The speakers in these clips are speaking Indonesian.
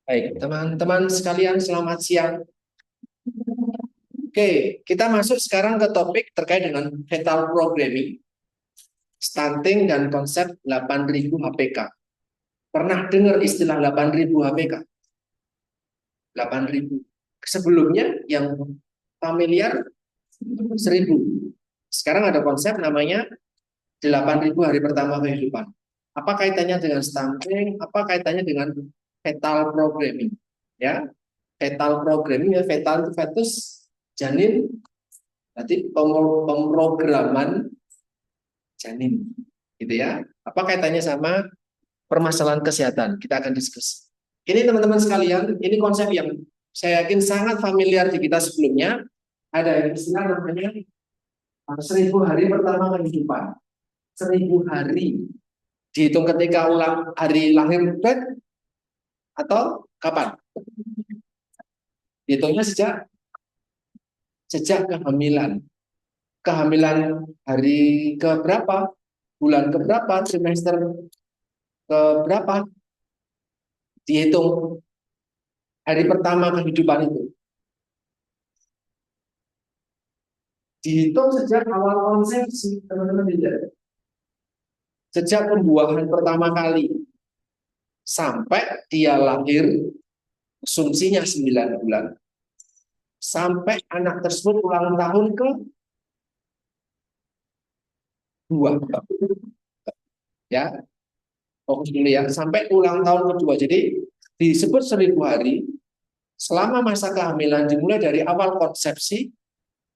Baik, teman-teman sekalian, selamat siang. Oke, kita masuk sekarang ke topik terkait dengan fetal programming, stunting, dan konsep 8.000 HPK. Pernah dengar istilah 8.000 HPK? 8.000. Sebelumnya yang familiar 1.000. Sekarang ada konsep namanya 8.000 hari pertama kehidupan. Apa kaitannya dengan stunting? Apa kaitannya dengan fetal programming? Ya, fetal programming ya, fetal itu fetus, janin. Berarti pemrograman janin, gitu ya. Apa kaitannya sama permasalahan kesehatan? Kita akan diskusi. Ini teman-teman sekalian, ini konsep yang saya yakin sangat familiar di kita sebelumnya. Ada yang istilah namanya 1.000 hari pertama kehidupan. 1.000 hari dihitung ketika ulang hari lahir atau kapan? Dihitungnya sejak sejak kehamilan. Kehamilan hari ke berapa? Bulan ke berapa? Trimester ke berapa? Dihitung hari pertama kehidupan itu. Dihitung sejak awal konsepsi, teman-teman tidak. Sejak pembuahan pertama kali sampai dia lahir, asumsinya 9 bulan. Sampai anak tersebut ulang tahun ke 2. Ya, fokus dulu ya. Sampai ulang tahun kedua. Jadi disebut 1.000 hari selama masa kehamilan dimulai dari awal konsepsi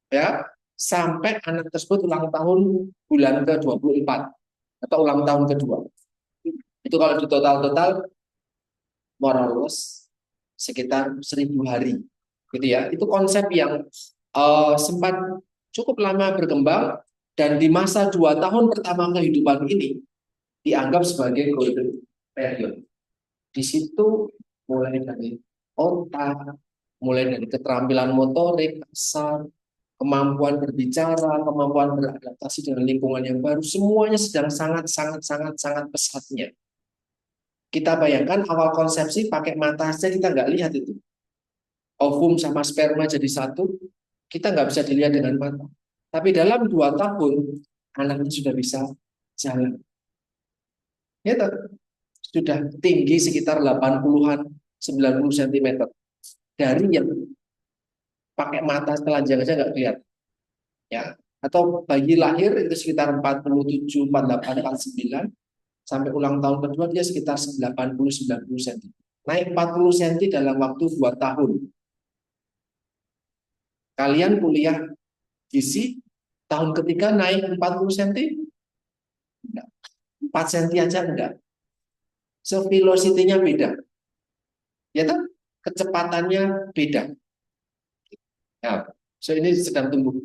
ya sampai anak tersebut ulang tahun bulan ke-24 atau ulang tahun kedua. Itu kalau di total-total moralos sekitar 1.000 hari, gitu ya. Itu konsep yang sempat cukup lama berkembang dan di masa 2 tahun pertama kehidupan ini dianggap sebagai golden period. Di situ mulai dari otak, mulai dari keterampilan motorik, kasar, kemampuan berbicara, kemampuan beradaptasi dengan lingkungan yang baru, semuanya sedang sangat pesatnya. Kita bayangkan awal konsepsi pakai mata saja kita nggak lihat itu. Ovum sama sperma jadi satu, kita nggak bisa dilihat dengan mata. Tapi dalam 2 tahun, anaknya sudah bisa jalan. Ya, sudah tinggi sekitar 80-an, 90 cm. Dari yang pakai mata telanjang aja nggak kelihatan. Ya. Atau bayi lahir itu sekitar 47, 48, 49. Sampai ulang tahun kedua dia sekitar 80-90 cm. Naik 40 cm dalam waktu 2 tahun. Kalian kuliah gizi, tahun ketiga naik 40 cm? Enggak. 4 cm aja enggak. So, velocity-nya beda. Ya kan? Kecepatannya beda. Ya. So, ini sedang tumbuh.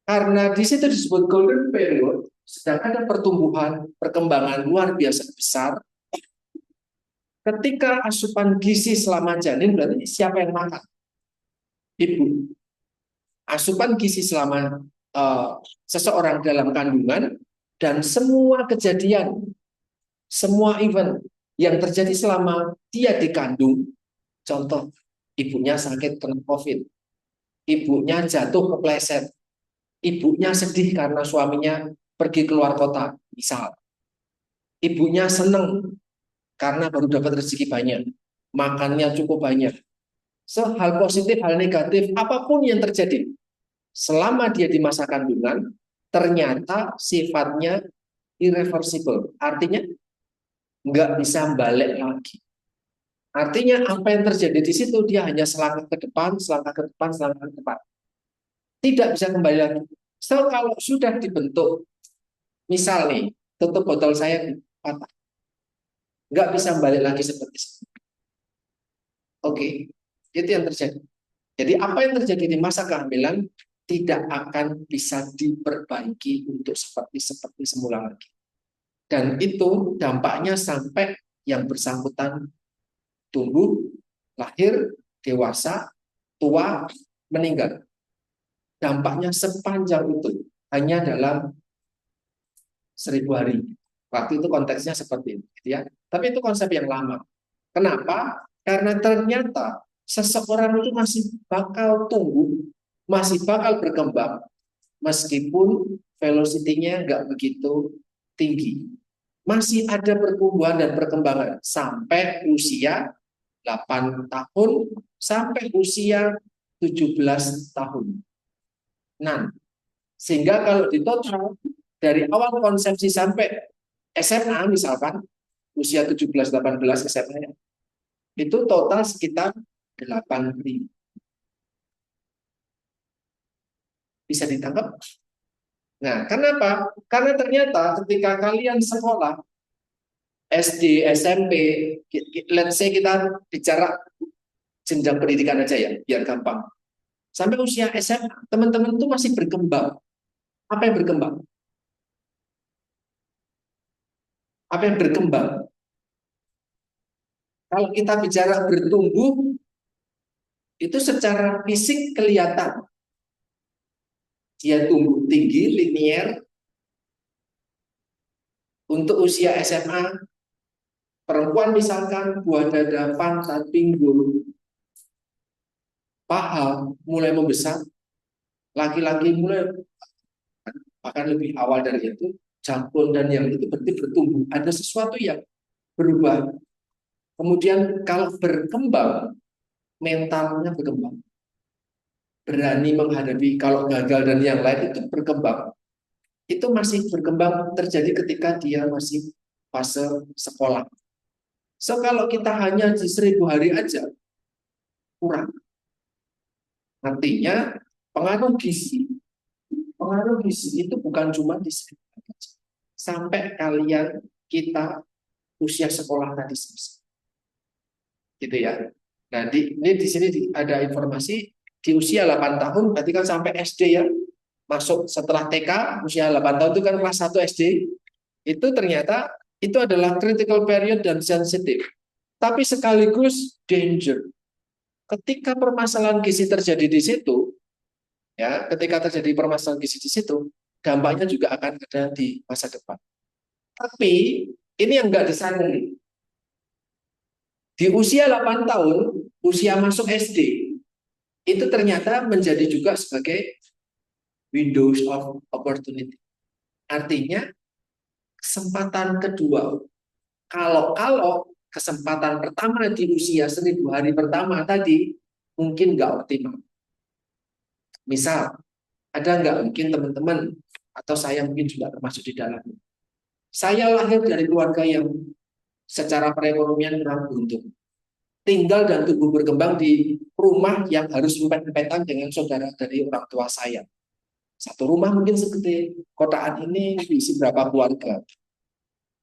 Karena di situ disebut golden period, sedang ada pertumbuhan, perkembangan luar biasa besar. Ketika asupan gizi selama janin, berarti siapa yang makan? Ibu. Asupan gizi selama seseorang dalam kandungan dan semua kejadian, semua event yang terjadi selama dia dikandung, contoh ibunya sakit kena COVID, ibunya jatuh kepleset, ibunya sedih karena suaminya pergi keluar kota, misal, ibunya seneng karena baru dapat rezeki banyak, makannya cukup banyak. So, hal positif, hal negatif, apapun yang terjadi selama dia di masa kandungan, ternyata sifatnya irreversible. Artinya nggak bisa balik lagi. Artinya apa yang terjadi di situ dia hanya selangkah ke depan, selangkah ke depan, selangkah ke depan. Tidak bisa kembali lagi. So, kalau sudah dibentuk, misal nih, tutup botol saya patah, nggak bisa balik lagi seperti itu. Oke, itu yang terjadi. Jadi apa yang terjadi di masa kehamilan tidak akan bisa diperbaiki untuk seperti semula lagi. Dan itu dampaknya sampai yang bersangkutan tumbuh, lahir, dewasa, tua, meninggal. Dampaknya sepanjang itu hanya dalam 1.000 hari. Waktu itu konteksnya seperti itu, gitu ya. Tapi itu konsep yang lama. Kenapa? Karena ternyata seseorang itu masih bakal tumbuh, masih bakal berkembang, meskipun velocity-nya nggak begitu tinggi. Masih ada pertumbuhan dan perkembangan sampai usia 8 tahun sampai usia 17 tahun. Nah, sehingga kalau di total dari awal konsepsi sampai SMA misalkan usia 17-18 SMA itu total sekitar 8.000. Bisa ditangkap? Nah, kenapa? Karena ternyata ketika kalian sekolah SD, SMP, let's say kita bicara jenjang pendidikan aja ya, biar gampang. Sampai usia SMA, teman-teman itu masih berkembang. Apa yang berkembang? Apa yang berkembang? Kalau kita bicara bertumbuh, itu secara fisik kelihatan. Dia tumbuh tinggi, linier. Untuk usia SMA, perempuan misalkan buah dada, pantat, pinggul, paha mulai membesar. Laki-laki mulai akan lebih awal dari itu, jangkul dan yang itu berarti bertumbuh. Ada sesuatu yang berubah. Kemudian kalau berkembang, mentalnya berkembang. Berani menghadapi kalau gagal dan yang lain itu berkembang. Itu masih berkembang terjadi ketika dia masih fase sekolah. So kalau kita hanya di 1.000 hari aja, kurang. Artinya pengaruh gizi itu bukan cuma di 1.000 hari aja. Sampai kalian kita usia sekolah tadi selesai. Gitu ya. Nah, ini di sini ada informasi di usia 8 tahun berarti kan sampai SD ya. Masuk setelah TK usia 8 tahun itu kan kelas 1 SD. Itu ternyata itu adalah critical period dan sensitif. Tapi sekaligus danger. Ketika permasalahan gizi terjadi di situ, ya, ketika terjadi permasalahan gizi di situ, dampaknya juga akan ada di masa depan. Tapi ini yang nggak disadari. Di usia 8 tahun, usia masuk SD, itu ternyata menjadi juga sebagai windows of opportunity. Artinya, kesempatan kedua. Kalau kesempatan pertama di usia 1.000 hari pertama tadi, mungkin nggak optimal. Misal, ada nggak mungkin teman-teman, atau saya mungkin juga termasuk di dalamnya. Saya lahir dari keluarga yang secara perekonomian kurang beruntung. Tinggal dan tumbuh berkembang di rumah yang harus empet-empetan dengan saudara dari orang tua saya. Satu rumah mungkin seperti kotaan ini diisi berapa keluarga.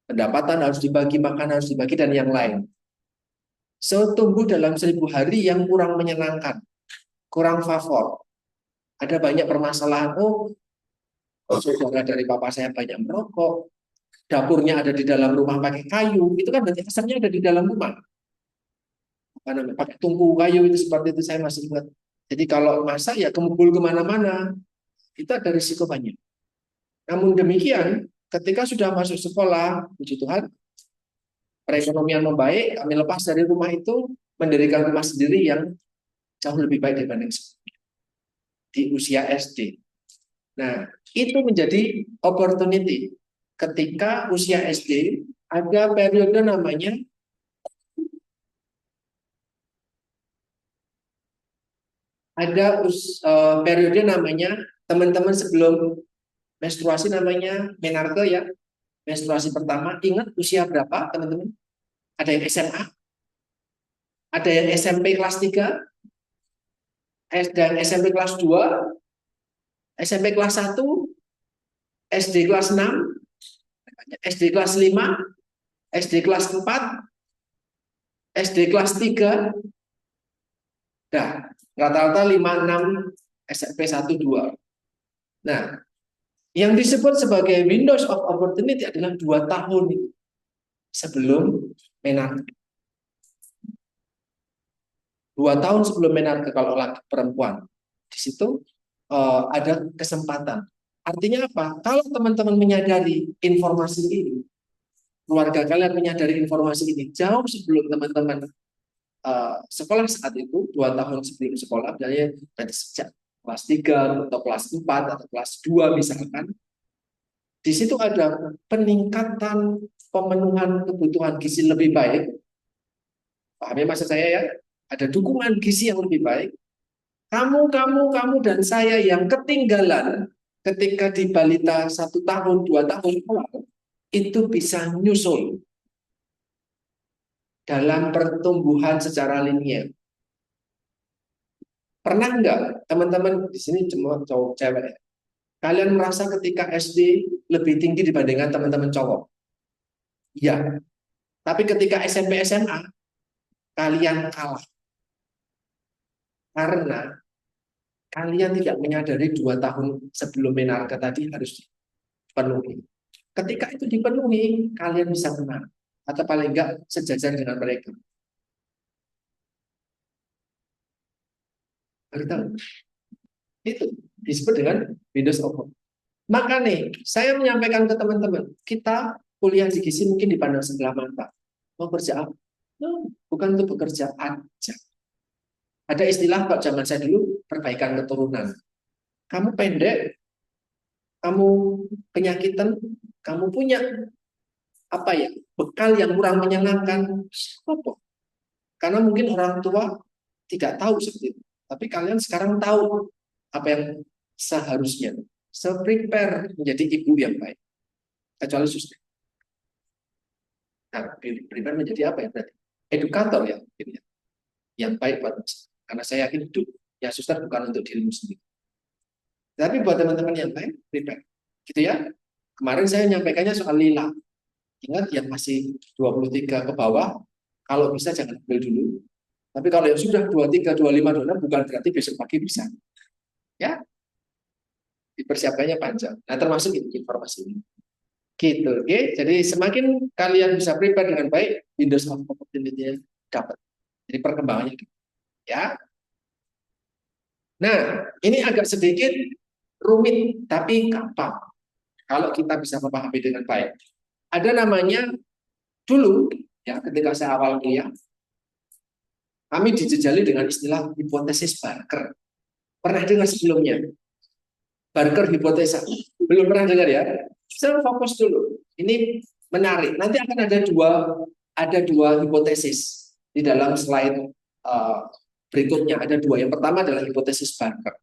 Pendapatan harus dibagi, makan harus dibagi, dan yang lain. So, tumbuh dalam 1.000 hari yang kurang menyenangkan, kurang favor. Ada banyak permasalahan, saudara dari papa saya banyak merokok, dapurnya ada di dalam rumah pakai kayu, itu kan berarti kesannya ada di dalam rumah. Pakai tungku kayu itu seperti itu saya masih ingat. Jadi kalau masak ya kemukul kemana-mana, itu ada risiko banyak. Namun demikian, ketika sudah masuk sekolah, puji Tuhan, perekonomian membaik, kami lepas dari rumah itu, mendirikan rumah sendiri yang jauh lebih baik dibanding di usia SD. Nah, itu menjadi opportunity. Ketika usia SD, ada periode namanya periode namanya teman-teman sebelum menstruasi namanya menarke ya. Menstruasi pertama, ingat usia berapa teman-teman? Ada yang SMA, ada yang SMP kelas 3, dan SMP kelas 2, SMP kelas 1, SD kelas 6, SD kelas 5, SD kelas 4, SD kelas 3, nah, rata-rata 5, 6, SMP 1, 2. Nah, yang disebut sebagai windows of opportunity adalah 2 tahun sebelum menarche. 2 tahun sebelum menarche kalau laki perempuan. Di situ ada kesempatan. Artinya apa? Kalau teman-teman menyadari informasi ini, keluarga kalian menyadari informasi ini jauh sebelum teman-teman sekolah saat itu, 2 tahun sebelum sekolah, misalnya nanti sejak kelas 3 atau kelas 4 atau kelas 2 misalkan, di situ ada peningkatan pemenuhan kebutuhan gizi lebih baik. Pahami maksud saya ya? Ada dukungan gizi yang lebih baik. Kamu, dan saya yang ketinggalan ketika di balita 1 tahun, 2 tahun awal, itu bisa nyusul dalam pertumbuhan secara linear. Pernah nggak teman-teman di sini cuma cowok cewek? Kalian merasa ketika SD lebih tinggi dibandingkan teman-teman cowok? Ya. Tapi ketika SMP SMA kalian kalah karena kalian tidak menyadari 2 tahun sebelum menarga tadi harus dipenuhi. Ketika itu dipenuhi, kalian bisa menang atau paling enggak sejajar dengan mereka. Beritahu. Itu disebut dengan Windows Open. Maka nih, saya menyampaikan ke teman-teman, kita kuliah di gizi mungkin dipandang sebelah mata. Mau kerja apa? No, bukan untuk bekerja aja. Ada istilah Pak zaman saya dulu, perbaikan keturunan. Kamu pendek, kamu penyakitan, kamu punya apa ya, bekal yang kurang menyenangkan, apa? Karena mungkin orang tua tidak tahu seperti itu. Tapi kalian sekarang tahu apa yang seharusnya. Se-prepare menjadi ibu yang baik. Kecuali suster. Nah, prepare menjadi apa ya berarti? Edukator ya. Yang baik buat masyarakat. Karena saya yakin itu ya suster bukan untuk dirimu sendiri. Tapi buat teman-teman yang baik, prepare. Gitu ya. Kemarin saya menyampaikannya soal lila. Ingat yang masih 23 ke bawah, kalau bisa jangan ambil dulu. Tapi kalau yang sudah 23, 25, 26 bukan berarti besok pagi bisa. Ya, dipersiapkannya panjang. Nah, termasuk informasi ini. Gitu, oke. Jadi semakin kalian bisa prepare dengan baik, Windows of Opportunity dapat. Jadi perkembangannya gitu. Ya. Nah, ini agak sedikit rumit, tapi gampang. Kalau kita bisa memahami dengan baik. Ada namanya dulu, ya ketika saya awal kuliah, kami dijejali dengan istilah hipotesis Barker. Pernah dengar sebelumnya? Barker hipotesa. Belum pernah dengar ya? Saya fokus dulu. Ini menarik. Nanti akan ada dua hipotesis di dalam slide berikutnya. Ada dua. Yang pertama adalah hipotesis Barker.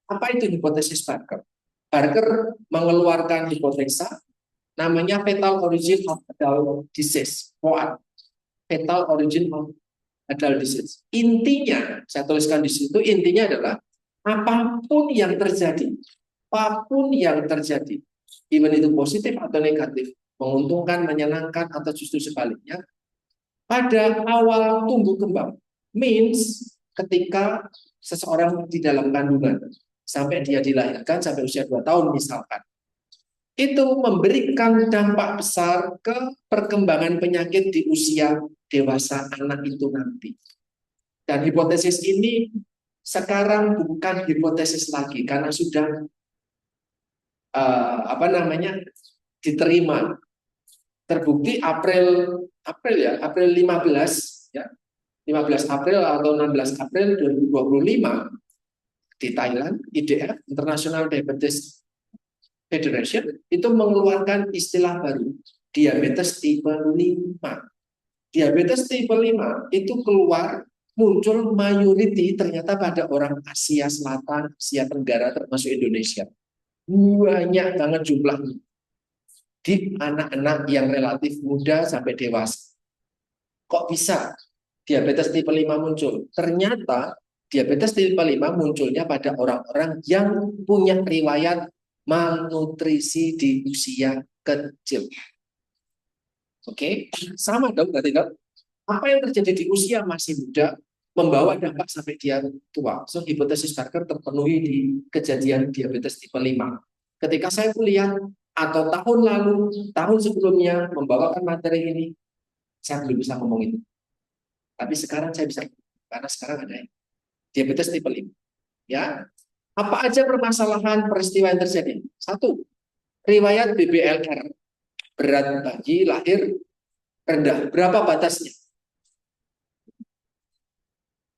Apa itu hipotesis Barker? Barker mengeluarkan hipotesa namanya fetal origin of adult disease. FOAD. Fetal origin of adult disease. Intinya, saya tuliskan di situ, intinya adalah apapun yang terjadi, even itu positif atau negatif, menguntungkan, menyenangkan, atau justru sebaliknya, pada awal tumbuh kembang, means ketika seseorang di dalam kandungan, sampai dia dilahirkan, sampai usia 2 tahun misalkan, itu memberikan dampak besar ke perkembangan penyakit di usia dewasa anak itu nanti. Dan hipotesis ini sekarang bukan hipotesis lagi karena sudah diterima, terbukti April 15 ya, 15 April atau 16 April 2025 di Thailand, IDF International Diabetes Federation itu mengeluarkan istilah baru, diabetes tipe 5. Diabetes tipe 5 itu muncul mayoriti ternyata pada orang Asia Selatan, Asia Tenggara termasuk Indonesia. Banyak banget jumlahnya di anak-anak yang relatif muda sampai dewasa. Kok bisa diabetes tipe 5 muncul? Ternyata diabetes tipe 5 munculnya pada orang-orang yang punya riwayat malnutrisi di usia kecil. Oke, sama dong berarti dong. Apa yang terjadi di usia masih muda membawa dampak sampai dia tua. So, hipotesis Barker terpenuhi di kejadian diabetes tipe 5. Ketika saya kuliah atau tahun lalu, tahun sebelumnya membawakan materi ini, saya belum bisa ngomong itu. Tapi sekarang saya bisa, karena sekarang ada diabetes tipe 5. Ya, apa aja permasalahan peristiwa yang terjadi? 1, riwayat BBLR, berat bayi lahir rendah. Berapa batasnya?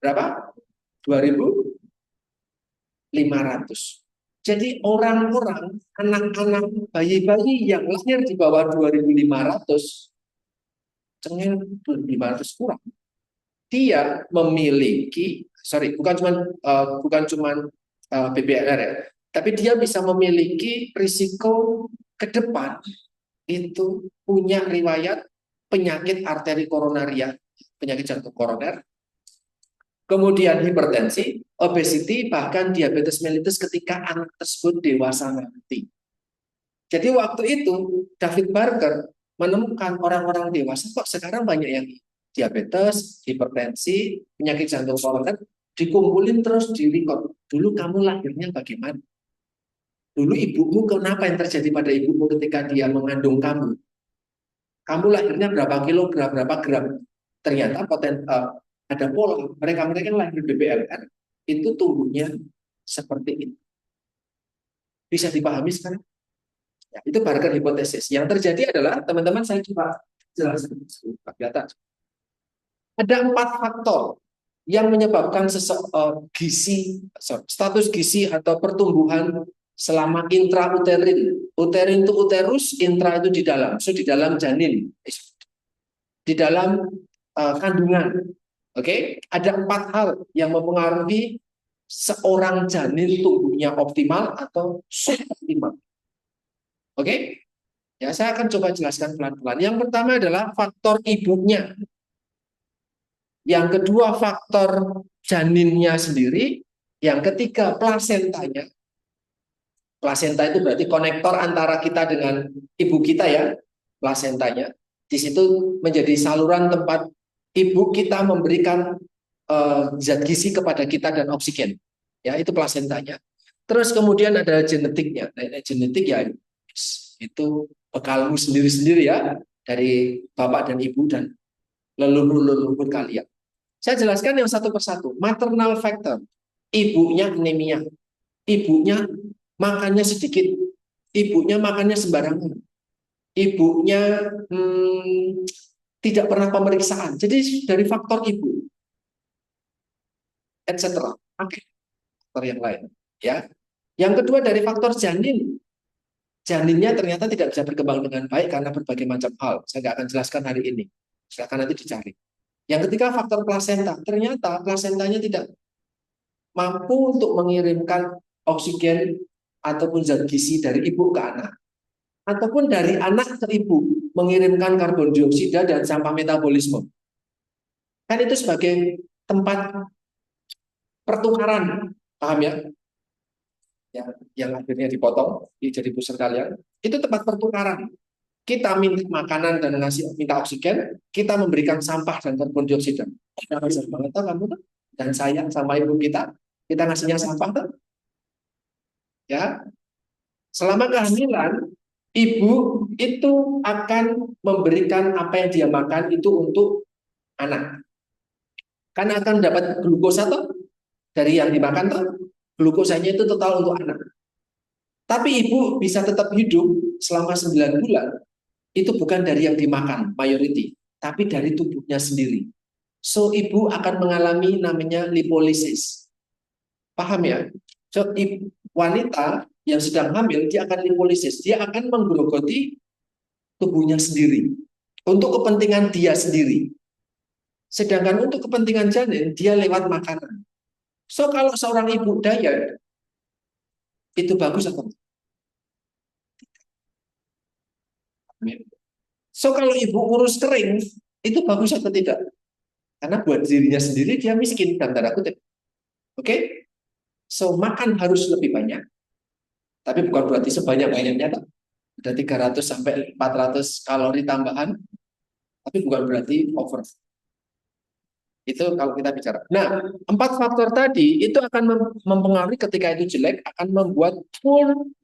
berapa? 2.500. Jadi orang-orang, anak-anak, bayi-bayi yang lahir di bawah 2.500, cengeng 2.500 kurang. Dia memiliki, sorry, bukan cuma BBLR ya, tapi dia bisa memiliki risiko ke depan itu punya riwayat penyakit arteri koronaria, penyakit jantung koroner, kemudian hipertensi, obesity, bahkan diabetes mellitus ketika anak tersebut dewasa nanti. Jadi waktu itu David Barker menemukan orang-orang dewasa kok sekarang banyak yang diabetes, hipertensi, penyakit jantung koroner, dikumpulin terus di record. Dulu kamu lahirnya bagaimana? Dulu ibumu, kenapa yang terjadi pada ibumu ketika dia mengandung kamu? Kamu lahirnya berapa kilogram, berapa gram? Ternyata ada pola. Mereka-mereka yang lahir BBLR itu tumbuhnya seperti ini. Bisa dipahami sekarang? Ya, itu Barker hipotesis. Yang terjadi adalah, teman-teman saya coba jelaskan di atas. Ada 4 faktor yang menyebabkan status gizi atau pertumbuhan selama intrauterin. Uterin itu uterus, intra itu di dalam. So di dalam janin, di dalam kandungan. Oke, ada 4 hal yang mempengaruhi seorang janin tumbuhnya optimal atau suboptimal. Oke, ya saya akan coba jelaskan pelan-pelan. Yang pertama adalah faktor ibunya. Yang kedua faktor janinnya sendiri. Yang ketiga plasentanya. Plasenta itu berarti konektor antara kita dengan ibu kita ya, plasentanya. Di situ menjadi saluran tempat ibu kita memberikan zat gizi kepada kita dan oksigen. Ya, itu plasentanya. Terus kemudian ada genetiknya. Nah, genetik ya itu bekalmu sendiri-sendiri ya dari bapak dan ibu dan leluhur-leluhur kalian. Saya jelaskan yang satu persatu. Maternal factor. Ibunya anemia. Ibunya makannya sedikit. Ibunya makannya sembarangan. Ibunya tidak pernah pemeriksaan. Jadi dari faktor ibu, etc. Oke. Faktor yang lain. Ya. Yang kedua dari faktor janin. Janinnya ternyata tidak bisa berkembang dengan baik karena berbagai macam hal. Saya nggak akan jelaskan hari ini. Silakan nanti dicari. Yang ketiga faktor plasenta. Ternyata plasentanya tidak mampu untuk mengirimkan oksigen ataupun zat gizi dari ibu ke anak. Ataupun dari anak ke ibu mengirimkan karbon dioksida dan sampah metabolisme. Kan itu sebagai tempat pertukaran, paham ya? Yang akhirnya dipotong jadi pusar kalian. Itu tempat pertukaran. Kita minta makanan dan minta oksigen, kita memberikan sampah dan karbon dioksida. Nah, banget kamu tuh dan sayang sama ibu kita ngasihnya sampah tuh. Ya, selama kehamilan, ibu itu akan memberikan apa yang dia makan itu untuk anak. Karena akan dapat glukosa tuh dari yang dimakan tuh. Glukosanya itu total untuk anak. Tapi ibu bisa tetap hidup selama 9 bulan. Itu bukan dari yang dimakan, mayoriti, tapi dari tubuhnya sendiri. So, ibu akan mengalami namanya lipolisis. Paham ya? So, wanita yang sedang hamil, dia akan lipolisis. Dia akan menggerogoti tubuhnya sendiri. Untuk kepentingan dia sendiri. Sedangkan untuk kepentingan janin, dia lewat makanan. So, kalau seorang ibu diet, itu bagus atau tidak? So, kalau ibu urus kering, itu bagus atau tidak? Karena buat dirinya sendiri, dia miskin, dan tanda kutip. Oke? So, makan harus lebih banyak. Tapi bukan berarti sebanyak-banyaknya. Ada 300 sampai 400 kalori tambahan. Tapi bukan berarti over. Itu kalau kita bicara. Nah, 4 faktor tadi itu akan mempengaruhi ketika itu jelek, akan membuat full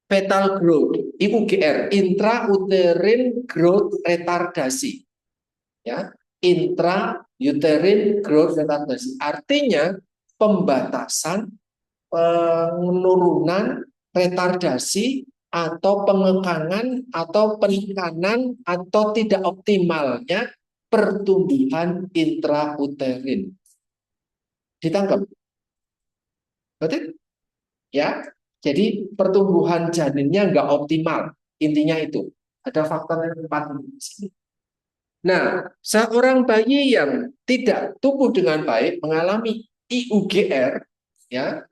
fetal growth, IUGR, intrauterine growth retardasi. Ya, intrauterine growth retardasi. Artinya pembatasan, penurunan, retardasi atau pengekangan atau penekanan atau tidak optimalnya pertumbuhan intrauterin. Ditangkap? Betul? Ya. Jadi pertumbuhan janinnya nggak optimal. Intinya itu. Ada faktor yang empat di sini. Nah, seorang bayi yang tidak tumbuh dengan baik mengalami IUGR, ya,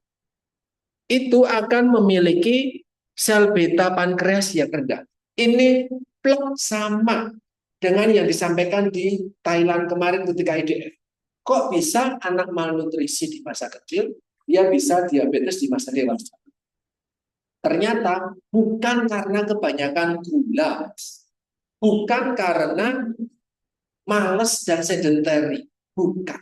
itu akan memiliki sel beta pankreas yang rendah. Ini plek sama dengan yang disampaikan di Thailand kemarin ketika IDF. Kok bisa anak malnutrisi di masa kecil, dia bisa diabetes di masa dewasa? Ternyata bukan karena kebanyakan gula, bukan karena males dan sedentary, bukan.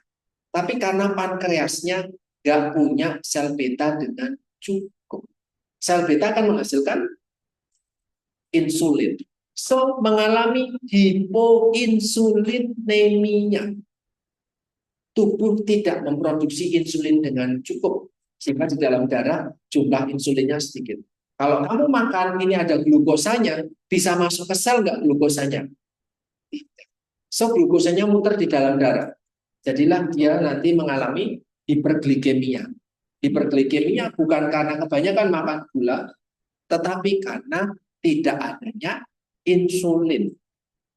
Tapi karena pankreasnya nggak punya sel beta dengan cukup. Sel beta akan menghasilkan insulin. So, mengalami hipoinsulinemia. Tubuh tidak memproduksi insulin dengan cukup. Sehingga di dalam darah jumlah insulinnya sedikit. Kalau kamu makan ini ada glukosanya, bisa masuk ke sel nggak glukosanya? So, glukosanya muter di dalam darah. Jadilah dia nanti mengalami hiperglikemia. Hiperglikemia bukan karena kebanyakan makan gula, tetapi karena tidak adanya insulin.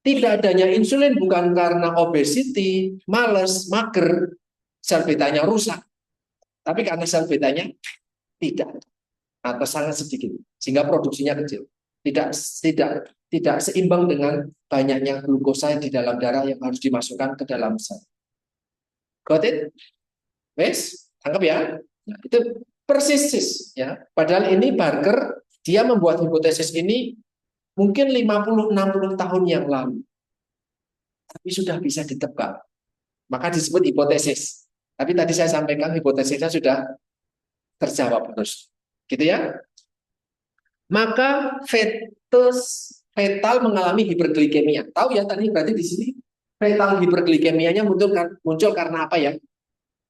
Tidak adanya insulin bukan karena obesity, males, mager, sel betanya rusak. Tapi karena sel betanya tidak ada atau sangat sedikit, sehingga produksinya kecil. Tidak seimbang dengan banyaknya glukosa di dalam darah yang harus dimasukkan ke dalam sel. Got it? Wes, tangkap ya. Nah, itu persis ya. Padahal ini Barker dia membuat hipotesis ini mungkin 50-60 tahun yang lalu. Tapi sudah bisa ditebak. Maka disebut hipotesis. Tapi tadi saya sampaikan hipotesisnya sudah terjawab terus. Gitu ya. Maka fetal mengalami hiperglikemia. Tahu ya tadi berarti di sini fetal hiperglikemianya muncul karena apa ya?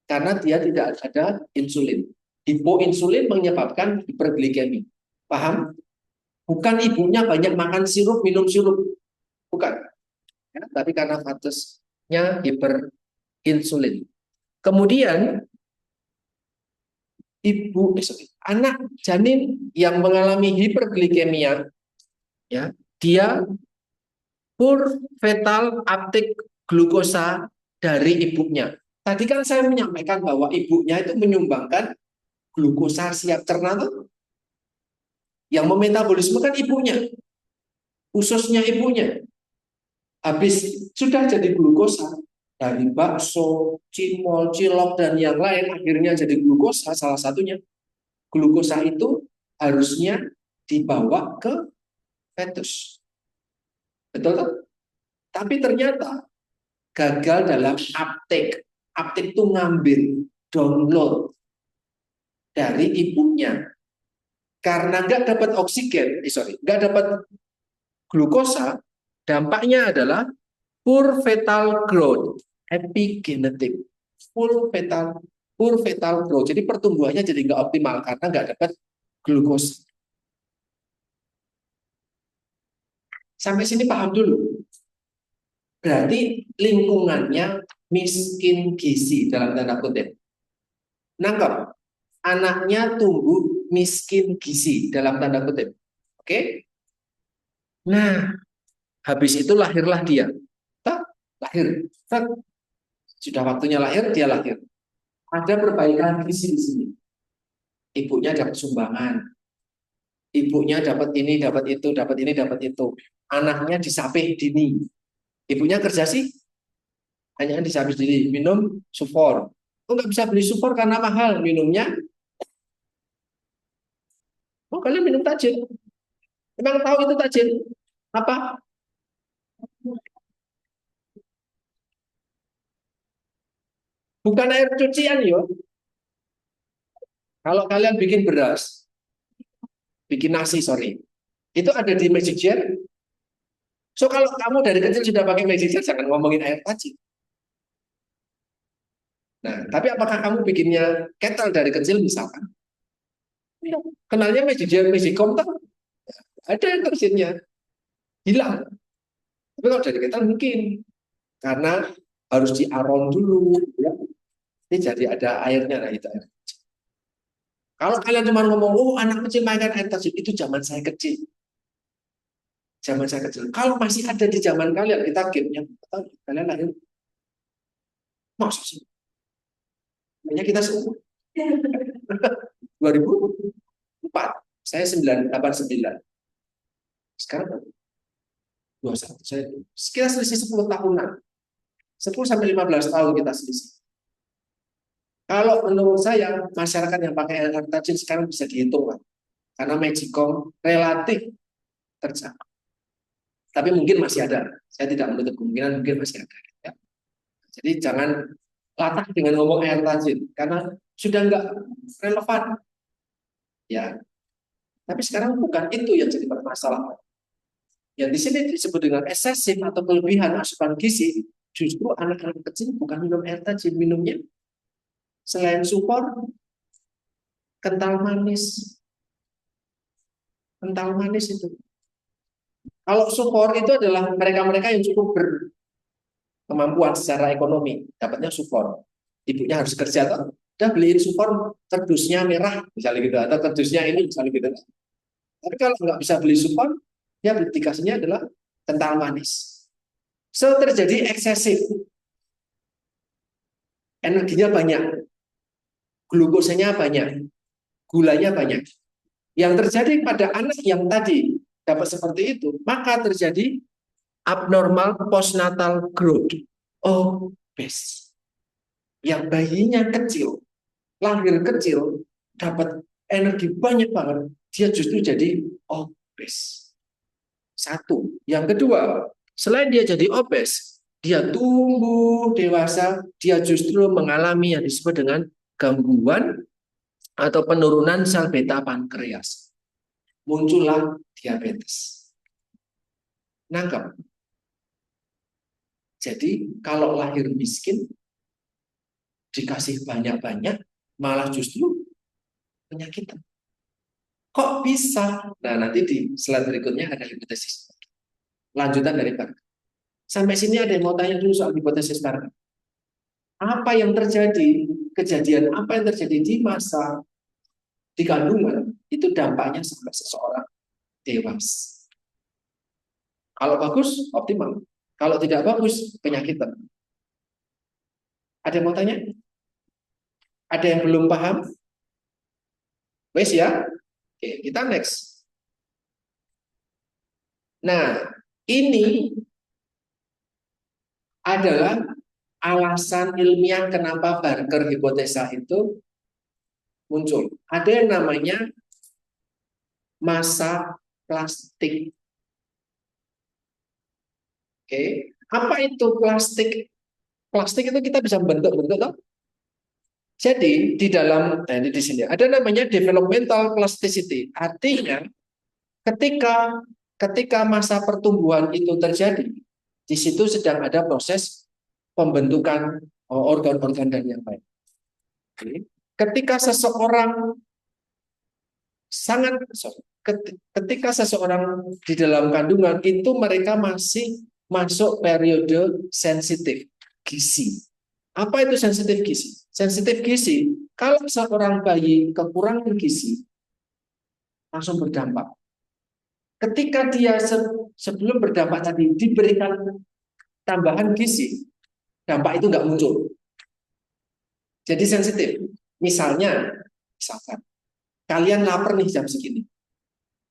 Karena dia tidak ada insulin. Hipoinsulin menyebabkan hiperglikemi. Paham? Bukan ibunya banyak makan sirup, minum sirup. Bukan. Ya, tapi karena fetusnya hiperinsulin. Kemudian anak janin yang mengalami hiperglikemia, ya, dia poor fetal uptake glukosa dari ibunya. Tadi kan saya menyampaikan bahwa ibunya itu menyumbangkan glukosa siap cerna tuh. Yang memetabolisme kan ibunya, ususnya ibunya. Habis sudah jadi glukosa dari bakso, cimol, cilok dan yang lain akhirnya jadi glukosa salah satunya. Glukosa itu harusnya dibawa ke fetus. Betul kan? Tapi ternyata gagal dalam uptake. Uptake itu ngambil, download dari ibunya. Karena nggak dapat oksigen, nggak dapat glukosa, dampaknya adalah poor fetal growth, epigenetic, poor fetal growth. Jadi pertumbuhannya jadi nggak optimal karena nggak dapat glukosa. Sampai sini paham dulu. Berarti lingkungannya miskin gizi dalam tanda kutip. Nangkep? Anaknya tumbuh miskin gizi dalam tanda kutip. Oke? Nah, habis itu lahirlah dia. Lahir. Sudah waktunya lahir, dia lahir. Ada perbaikan gizi di sini. Ibunya dapat sumbangan. Ibunya dapat ini, dapat itu, dapat ini, dapat itu. Anaknya disapih dini. Ibunya kerja sih, hanya disapih dini. Minum sufor. Oh, nggak bisa beli sufor karena mahal. Minumnya, oh kalian minum tajin. Emang tahu itu tajin? Apa? Bukan air cucian, yo. Kalau kalian bikin beras, bikin nasi, sorry. Itu ada di Magic Jar. So kalau kamu dari kecil sudah pakai Magic Jar, jangan ngomongin air tajin. Nah, tapi apakah kamu bikinnya kettle dari kecil misalkan? Kenalnya Magic Jar, Magicom tuh ada yang tersinnya hilang. Tapi kalau dari kettle mungkin. karena harus diaron dulu, ya. Ini jadi ada airnya, nah itu air. Kalau kalian cuma ngomong, oh anak kecil mainkan air terjun, itu zaman saya kecil. Zaman saya kecil. Kalau masih ada di zaman kalian, kita game-nya, kalian lahir, masa sih? Banyak kita semua. 2004, saya 989. Sekarang 21, saya sekitar selisih 10 tahunan. 10 sampai 15 tahun kita selisih. Kalau menurut saya, masyarakat yang pakai air terjun sekarang bisa dihitung, Pak. Karena Magicom relatif terjangkau. Tapi mungkin masih ada. Saya tidak menutup kemungkinan mungkin masih ada. Ya. Jadi jangan latah dengan ngomong air terjun karena sudah nggak relevan. Ya, tapi sekarang bukan itu yang jadi permasalahan. Yang di sini disebut dengan eksesif atau kelebihan asupan gizi, justru anak-anak kecil bukan minum air terjun, minumnya selain super, kental manis. Kental manis itu. Kalau support itu adalah mereka-mereka yang cukup berkemampuan secara ekonomi, dapatnya support. Ibunya harus kerja, atau udah beliin support, kardusnya merah, misalnya gitu, atau kardusnya ini, misalnya gitu. Tapi kalau nggak bisa beli support, ya dikasihnya adalah kental manis. So, terjadi eksesif, energinya banyak, glukosanya banyak, gulanya banyak. Yang terjadi pada anak yang tadi dapat seperti itu, maka terjadi abnormal postnatal growth, obes. Yang bayinya kecil, lahir kecil, dapat energi banyak banget, dia justru jadi obes. Satu. Yang kedua, selain dia jadi obes, dia tumbuh dewasa, dia justru mengalami yang disebut dengan gangguan atau penurunan sel beta pankreas. Muncullah diabetes. Nangkep? Jadi kalau lahir miskin, dikasih banyak-banyak, malah justru penyakitan. Kok bisa? Nah, nanti di slide berikutnya ada hipotesis. Lanjutan dari Pak. Sampai sini ada yang mau tanya dulu soal hipotesis Pak. Apa yang terjadi, kejadian apa yang terjadi di masa di kandungan, itu dampaknya sampai seseorang dewasa. Kalau bagus, optimal. Kalau tidak bagus, penyakitan. Ada yang mau tanya? Ada yang belum paham? Wes ya? Oke, kita next. Nah, ini adalah alasan ilmiah kenapa Barker hipotesa itu muncul. Ada yang namanya massa plastik. Oke, apa itu plastik? Plastik itu kita bisa bentuk-bentuk. Jadi di dalam, nah ini di sini ada namanya developmental plasticity. Artinya ketika ketika masa pertumbuhan itu terjadi, di situ sedang ada proses pembentukan organ-organ dan yang lain. Ketika seseorang ketika seseorang di dalam kandungan itu mereka masih masuk periode sensitif gizi. Apa itu sensitif gizi? Sensitif gizi, kalau seorang bayi kekurangan gizi, langsung berdampak. Ketika dia sebelum berdampak tadi diberikan tambahan gizi, dampak itu nggak muncul. Jadi sensitif. Misalkan, kalian lapar nih jam segini,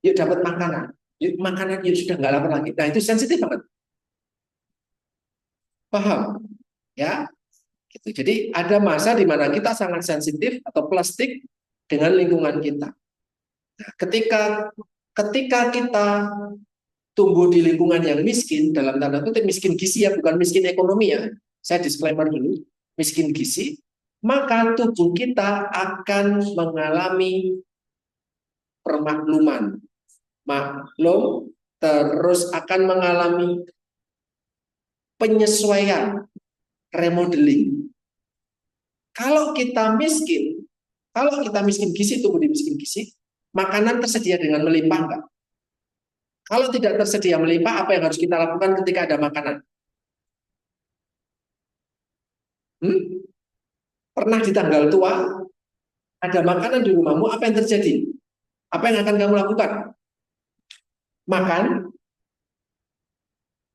yuk dapat makanan, yuk makanan yuk sudah nggak lapar lagi. Nah itu sensitif banget. Paham? Ya, gitu. Jadi ada masa di mana kita sangat sensitif atau plastik dengan lingkungan kita. Nah, ketika kita tumbuh di lingkungan yang miskin, dalam tanda kutip miskin gizi ya, bukan miskin ekonomi ya. Saya disclaimer dulu, miskin gizi, maka tubuh kita akan mengalami permakluman. Maklum, terus akan mengalami penyesuaian, remodeling. Kalau kita miskin gizi, tumbuh di miskin gizi, makanan tersedia dengan melimpah enggak? Kalau tidak tersedia melimpah, apa yang harus kita lakukan ketika ada makanan? Hmm? Pernah di tanggal tua, ada makanan di rumahmu, apa yang terjadi? Apa yang akan kamu lakukan? Makan?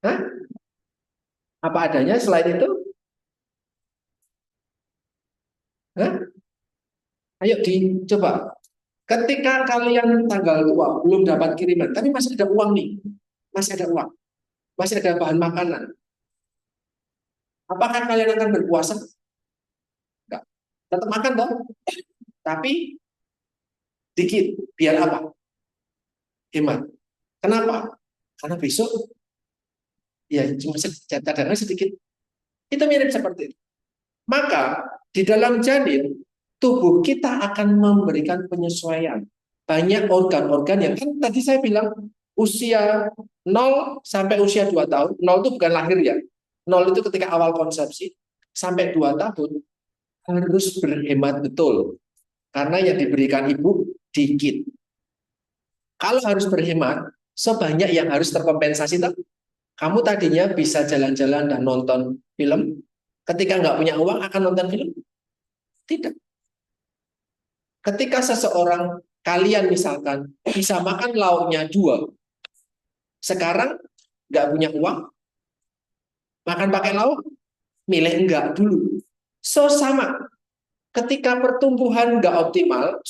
Hah? Apa adanya selain itu? Hah? Ayo dicoba. Ketika kalian tanggal tua, belum dapat kiriman, tapi masih ada uang nih. Masih ada uang. Masih ada bahan makanan. Apakah kalian akan berpuasa? Enggak. Tetap makan dong. Tapi dikit. Biar apa? Hemat. Kenapa? Karena besok ya cuma cadangan sedikit. Itu mirip seperti itu. Maka di dalam janin tubuh kita akan memberikan penyesuaian. Banyak organ-organ yang kan tadi saya bilang usia 0 sampai usia 2 tahun. 0 itu bukan lahir ya. 0 itu ketika awal konsepsi sampai 2 tahun harus berhemat betul. Karena yang diberikan ibu dikit. Kalau harus berhemat, sebanyak yang harus terkompensasi. Kamu tadinya bisa jalan-jalan dan nonton film, ketika nggak punya uang akan nonton film? Tidak. Ketika seseorang, kalian misalkan, bisa makan lauknya 2, sekarang nggak punya uang, makan pakai lauk, milih enggak dulu. So, sama. Ketika pertumbuhan nggak optimal,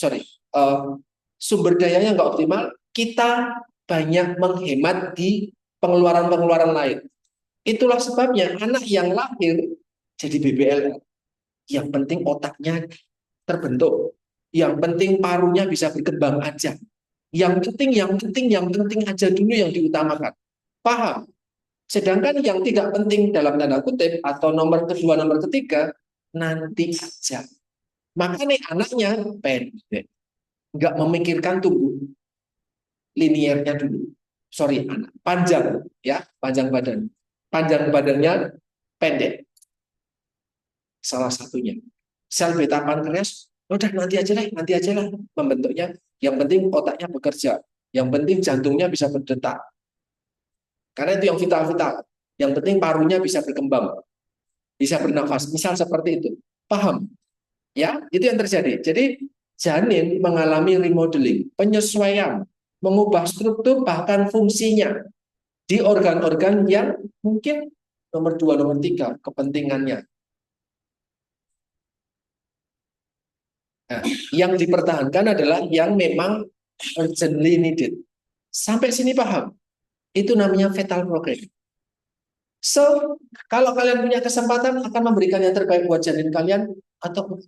sumber dayanya nggak optimal, kita banyak menghemat di pengeluaran-pengeluaran lain. Itulah sebabnya anak yang lahir jadi BBL. Yang penting otaknya terbentuk. Yang penting parunya bisa berkembang aja. Yang penting aja dulu yang diutamakan. Paham? Sedangkan yang tidak penting dalam tanda kutip atau nomor kedua, nomor ketiga, nanti aja. Makanya anaknya pendek. Nggak memikirkan tubuh liniernya dulu. Sorry, anak. Panjang, ya, panjang badan. Panjang badannya pendek. Salah satunya. Sel beta pankreas, udah nanti aja lah membentuknya. Yang penting otaknya bekerja. Yang penting jantungnya bisa berdetak. Karena itu yang vital-vital. Yang penting parunya bisa berkembang, bisa bernafas. Misal seperti itu. Paham? Ya, itu yang terjadi. Jadi janin mengalami remodeling, penyesuaian, mengubah struktur bahkan fungsinya di organ-organ yang mungkin nomor 2, nomor 3 kepentingannya. Nah, yang dipertahankan adalah yang memang urgently needed. Sampai sini paham? Itu namanya fetal program. So, kalau kalian punya kesempatan akan memberikan yang terbaik buat janin kalian atau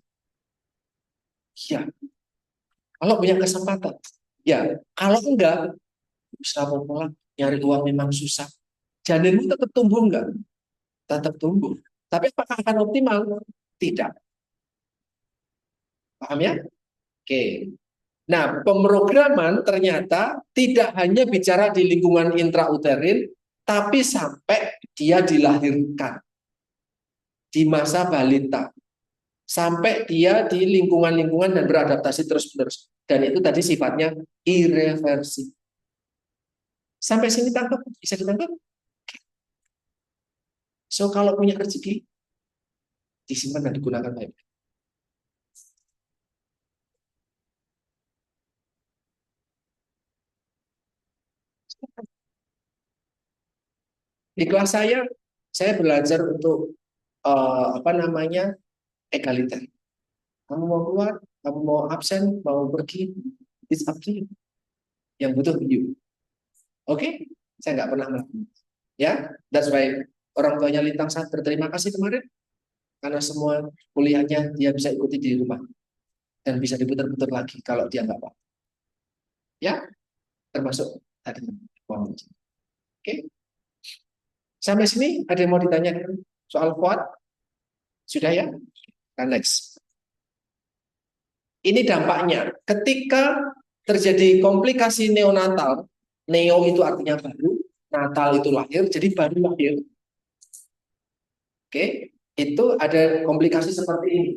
ya, kalau punya kesempatan. Ya, kalau enggak, bisa pulang nyari uang memang susah. Janinmu tetap tumbuh enggak? Tetap tumbuh. Tapi apakah akan optimal? Tidak. Paham ya? Oke. Nah, pemrograman ternyata tidak hanya bicara di lingkungan intrauterin, tapi sampai dia dilahirkan di masa balita, sampai dia di lingkungan-lingkungan dan beradaptasi terus-menerus. Dan itu tadi sifatnya irreversibel. Sampai sini tangkap, bisa ditangkap? So, kalau punya rezeki, disimpan dan digunakan baik. Di kelas saya belajar untuk apa namanya egaliter. Kamu mau keluar, kamu mau absen, mau pergi, it's up to you. Yang butuh you. Oke, saya nggak pernah melakukan. Ya, that's why orang tuanya Lintang sangat berterima kasih kemarin karena semua kuliahnya dia bisa ikuti di rumah dan bisa diputar-putar lagi kalau dia nggak apa. Ya, termasuk tadi. Oke, sampai sini ada yang mau ditanyakan soal kuat? Sudah ya? Kan next. Ini dampaknya. Ketika terjadi komplikasi neonatal, neo itu artinya baru, natal itu lahir, jadi baru lahir. Oke, itu ada komplikasi seperti ini.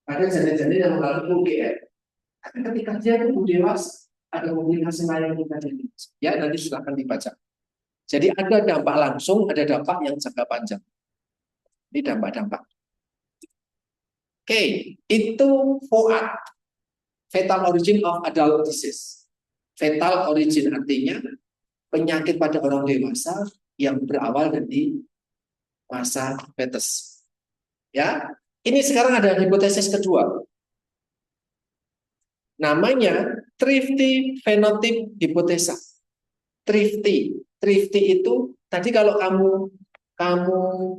Ada janin-janin yang mengalami UGR. Tapi ketika dia tumbuh dewasa, ada komplikasi lain yang kita jadi. Ya, nanti silahkan dibaca. Jadi ada dampak langsung, ada dampak yang jangka panjang. Ini dampak-dampak. Oke, itu FOAD, Fatal Origin of Adult Disease. Fatal origin artinya penyakit pada orang dewasa yang berawal dari masa fetus. Ya, ini sekarang ada hipotesis kedua. Namanya thrifty phenotype hypothesis. Thrifty itu tadi kalau kamu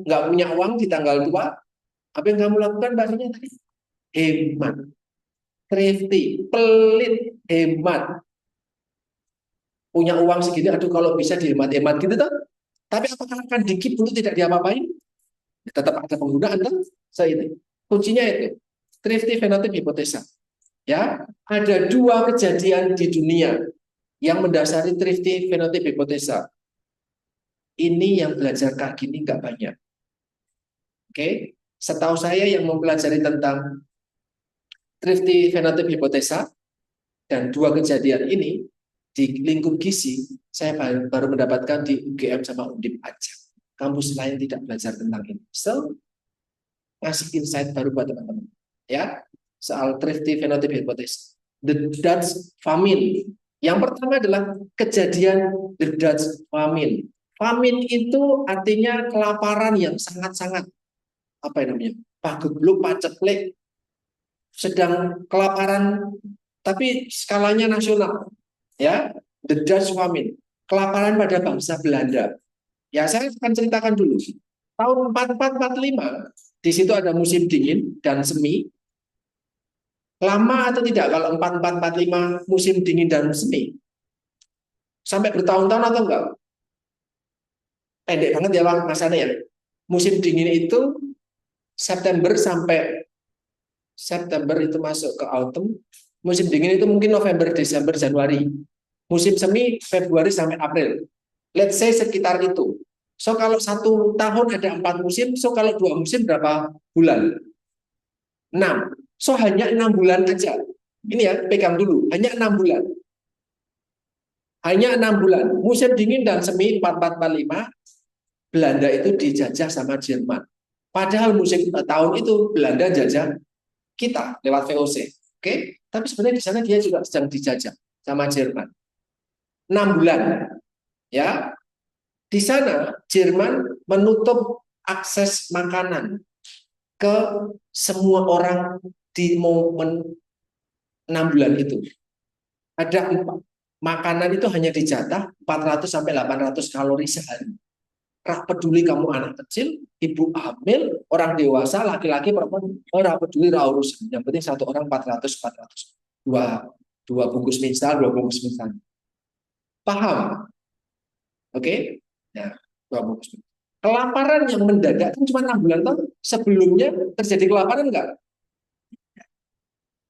nggak punya uang di tanggal tua, apa yang kamu lakukan bahasanya tadi? Hemat. Thrifty, pelit, hemat. Punya uang segini, aduh kalau bisa dihemat-hemat gitu tuh. Tapi apakah akan dikit untuk tidak diapa-apain? Tetap ada penggunaan kan? Itu. Kuncinya itu. Thrifty phenotype hypothesis. Ya, ada dua kejadian di dunia yang mendasari thrifty phenotype hypothesis. Ini yang belajar kayak gini nggak banyak. Oke, setahu saya yang mempelajari tentang thrifty phenotype hypothesis dan dua kejadian ini di lingkup gizi, saya baru mendapatkan di UGM sama Undip aja. Kampus lain tidak belajar tentang ini. So, ngasih insight baru buat teman-teman. Ya, soal thrifty phenotype hypothesis. The Dutch famine. Yang pertama adalah kejadian the Dutch famine. Famine itu artinya kelaparan yang sangat-sangat apa namanya? Pagebluk, paceklek, sedang kelaparan tapi skalanya nasional. Ya, the Dutch famine, kelaparan pada bangsa Belanda. Ya, saya akan ceritakan dulu. Tahun 4445, di situ ada musim dingin dan semi. Lama atau tidak kalau 4445 musim dingin dan semi? Sampai bertahun-tahun atau enggak? Pendek banget ya masanya ya. Musim dingin itu September itu masuk ke autumn. Musim dingin itu mungkin November, Desember, Januari. Musim semi Februari sampai April. Let's say sekitar itu. So kalau satu tahun ada 4 musim, so kalau 2 musim berapa bulan? 6. So hanya 6 bulan aja. Ini ya, pegang dulu. Hanya 6 bulan. Hanya 6 bulan. Musim dingin dan semi 4445, Belanda itu dijajah sama Jerman. Padahal musim tahun itu Belanda jajah kita lewat VOC. Oke? Tapi sebenarnya di sana dia juga sedang dijajah sama Jerman. 6 bulan. Ya, di sana Jerman menutup akses makanan ke semua orang di momen 6 bulan itu. Ada makanan itu hanya dijatah 400 sampai 800 kalori sehari. Rak peduli kamu anak kecil, ibu hamil, orang dewasa, laki-laki, perempuan, rak peduli rak urusan. Yang penting satu orang 400. Dua bungkus mie instan, 2 bungkus mie instan. Paham? Oke? Nah, 2 bungkus. Kelaparan yang mendadak kan cuma 6 bulan toh. Sebelumnya terjadi kelaparan enggak?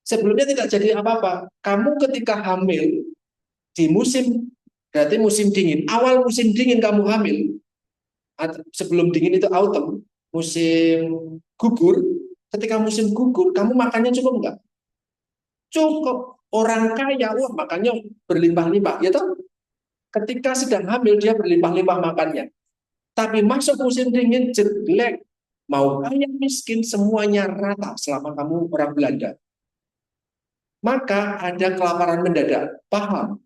Sebelumnya tidak jadi apa-apa. Kamu ketika hamil di musim, berarti musim dingin. Awal musim dingin kamu hamil, sebelum dingin itu autumn, musim gugur. Ketika musim gugur, kamu makannya cukup enggak? Cukup. Orang kaya, wah makannya berlimpah-limpah. Ya toh? Ketika sedang hamil, dia berlimpah-limpah makannya. Tapi masuk musim dingin, jelek. Mau kaya miskin, semuanya rata selama kamu orang Belanda. Maka ada kelaparan mendadak. Paham?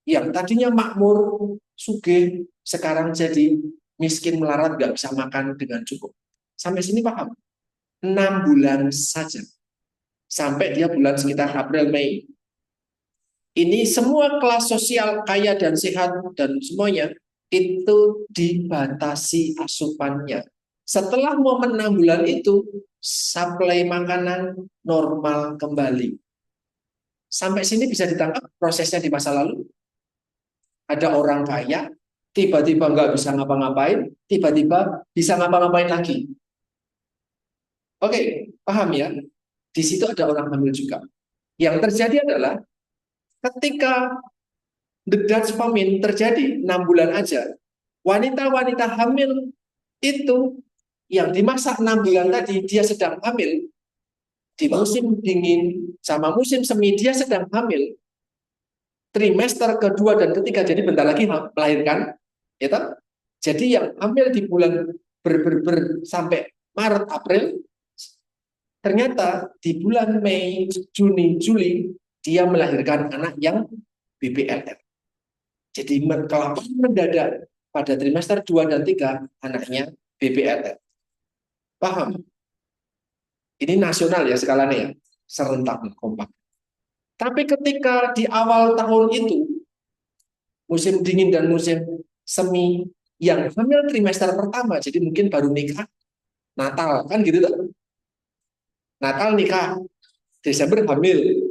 Yang tadinya makmur, sugih, sekarang jadi miskin melarat, nggak bisa makan dengan cukup. Sampai sini paham? 6 bulan saja. Sampai dia bulan sekitar April, Mei. Ini semua kelas sosial kaya dan sehat dan semuanya itu dibatasi asupannya. Setelah momen 6 bulan itu, suplai makanan normal kembali. Sampai sini bisa ditangkap prosesnya di masa lalu. Ada orang kaya, tiba-tiba nggak bisa ngapa-ngapain, tiba-tiba bisa ngapa-ngapain lagi. Oke, paham ya? Di situ ada orang hamil juga. Yang terjadi adalah ketika the Dutch famine terjadi 6 bulan aja, wanita-wanita hamil itu yang di masa 6 bulan tadi dia sedang hamil, di musim dingin sama musim semi dia sedang hamil, trimester kedua dan ketiga, jadi bentar lagi melahirkan, ya toh? Jadi yang hamil di bulan sampai Maret April ternyata di bulan Mei, Juni, Juli, dia melahirkan anak yang BBLR. Jadi kelaparan mendadak pada trimester 2 dan 3 anaknya BBLR. Paham? Ini nasional ya skalanya ya, serentak kompak. Tapi ketika di awal tahun itu, musim dingin dan musim semi, yang hamil trimester pertama, jadi mungkin baru nikah, Natal, kan gitu tuh. Natal nikah, Desember hamil,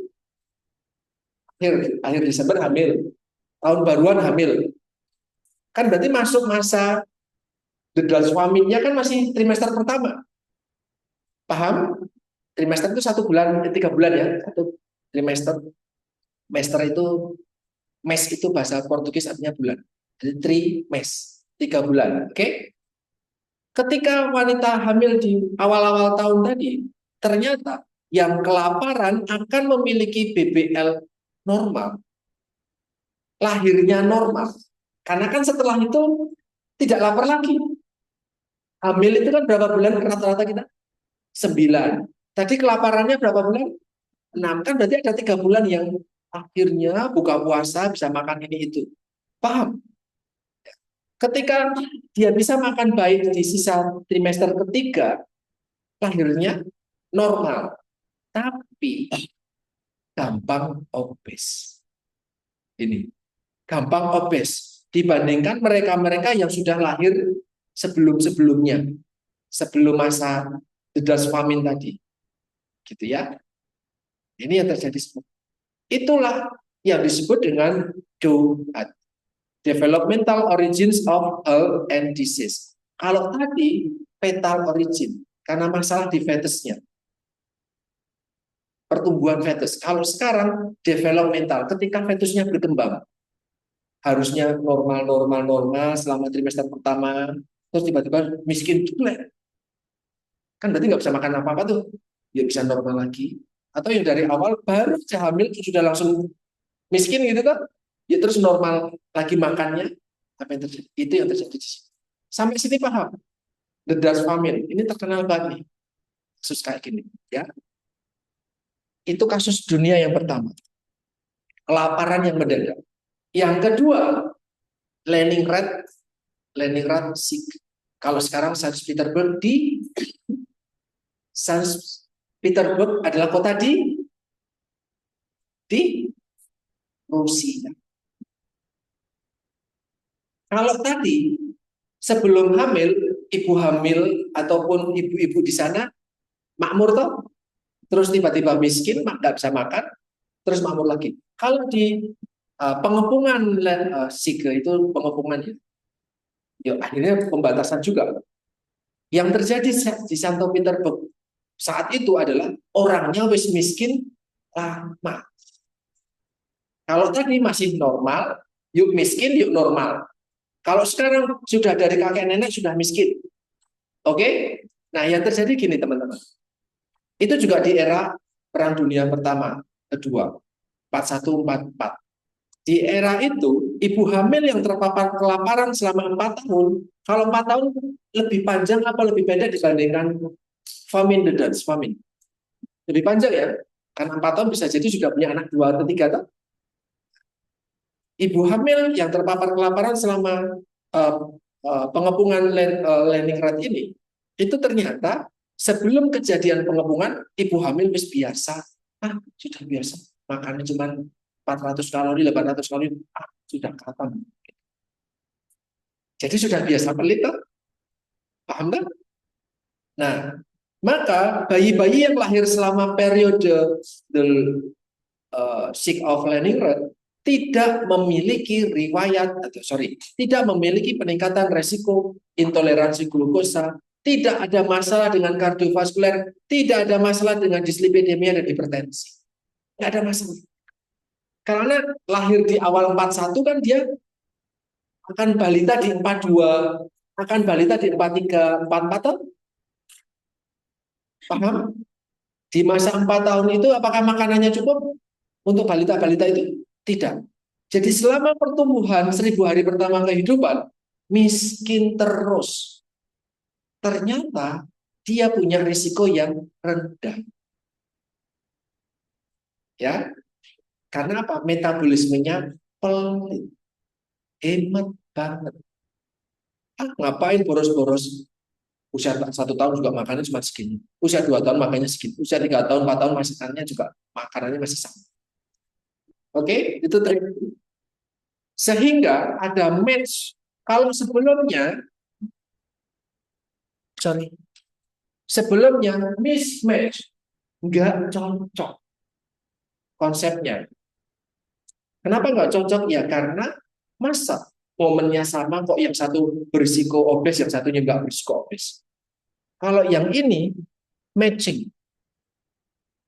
akhir Desember hamil, tahun baruan hamil. Kan berarti masuk masa dedal suaminya kan masih trimester pertama. Paham? Trimester itu 1 bulan, 3 bulan ya, satu trimester. Semester itu, mes itu bahasa Portugis artinya bulan. Jadi mes, 3 bulan. Oke? Ketika wanita hamil di awal-awal tahun tadi, ternyata yang kelaparan akan memiliki BBL normal, lahirnya normal. Karena kan setelah itu tidak lapar lagi. Hamil itu kan berapa bulan rata-rata kita? 9. Tadi kelaparannya berapa bulan? 6. Kan berarti ada 3 bulan yang akhirnya buka puasa bisa makan ini itu. Paham? Ketika dia bisa makan baik di sisa trimester ketiga, lahirnya normal. Tapi gampang obes. Ini gampang obes dibandingkan mereka-mereka yang sudah lahir sebelum-sebelumnya, sebelum masa dedas famin tadi. Gitu ya. Ini yang terjadi semua. Itulah yang disebut dengan DOAD, Developmental Origins of Health and Disease. Kalau tadi fetal origin, karena masalah di fetusnya, pertumbuhan fetus. Kalau sekarang developmental, ketika fetusnya berkembang, harusnya normal selama trimester pertama, terus tiba-tiba miskin juga. Kan berarti nggak bisa makan apa-apa tuh. Dia bisa normal lagi. Atau yang dari awal baru saja hamil sudah langsung miskin gitu kan? Ya terus normal lagi makannya. Apa yang terjadi? Itu yang terjadi. Sampai sini paham? The Dutch famine. Ini terkenal banget nih. Kasus kayak gini. Ya. Itu kasus dunia yang pertama. Kelaparan yang mendadak. Yang kedua, Leningrad Siege. Kalau sekarang Saint Petersburg Saint Petersburg adalah kota di Rusia. Kalau tadi sebelum hamil, ibu hamil ataupun ibu-ibu di sana makmur toh, terus tiba-tiba miskin, nggak bisa makan, terus makmur lagi. Kalau di pengepungan Sige itu pengepungan ya akhirnya pembatasan juga. Yang terjadi di Santo Petersburg saat itu adalah orangnya wis miskin lama. Kalau tadi masih normal, yuk miskin, yuk normal. Kalau sekarang sudah dari kakek nenek sudah miskin. Oke? Nah, yang terjadi gini teman-teman. Itu juga di era Perang Dunia Pertama, Kedua, 41-44. Di era itu, ibu hamil yang terpapar kelaparan selama 4 tahun, kalau 4 tahun lebih panjang apa lebih pendek dibandingkan famine, the Dutch famine? Lebih panjang ya, karena 4 tahun bisa jadi sudah punya anak 2 atau 3 tahun. Ibu hamil yang terpapar kelaparan selama pengepungan Leningrad ini, itu ternyata sebelum kejadian pengepungan, ibu hamil wis biasa, sudah biasa, makannya cuma 400 kalori, 800 kalori, sudah khatam. Jadi sudah biasa pelit, paham kan? Nah, maka bayi-bayi yang lahir selama periode the Siege of Leningrad tidak memiliki tidak memiliki peningkatan resiko intoleransi glukosa, tidak ada masalah dengan kardiovaskuler, tidak ada masalah dengan dislipidemia dan hipertensi. Nggak ada masalah. Karena lahir di awal 41 kan dia akan balita di 42, akan balita di 43, 44 tahun. Paham? Di masa 4 tahun itu apakah makanannya cukup untuk balita-balita itu? Tidak. Jadi selama pertumbuhan 1000 hari pertama kehidupan, miskin terus. Ternyata dia punya risiko yang rendah. Ya, karena apa? Metabolismenya pelit, hemat banget. Ngapain boros-boros? Usia 1 tahun juga makannya cuma segini. Usia 2 tahun makannya segini. Usia 3 tahun, 4 tahun makannya juga makanannya masih sama. Oke, itu trik. Sehingga ada match. Kalau sebelumnya, sorry, sebelumnya mismatch, nggak cocok konsepnya. Kenapa nggak cocok? Ya karena masa momennya sama kok, yang satu berisiko obes, yang satunya nggak berisiko obes. Kalau yang ini matching,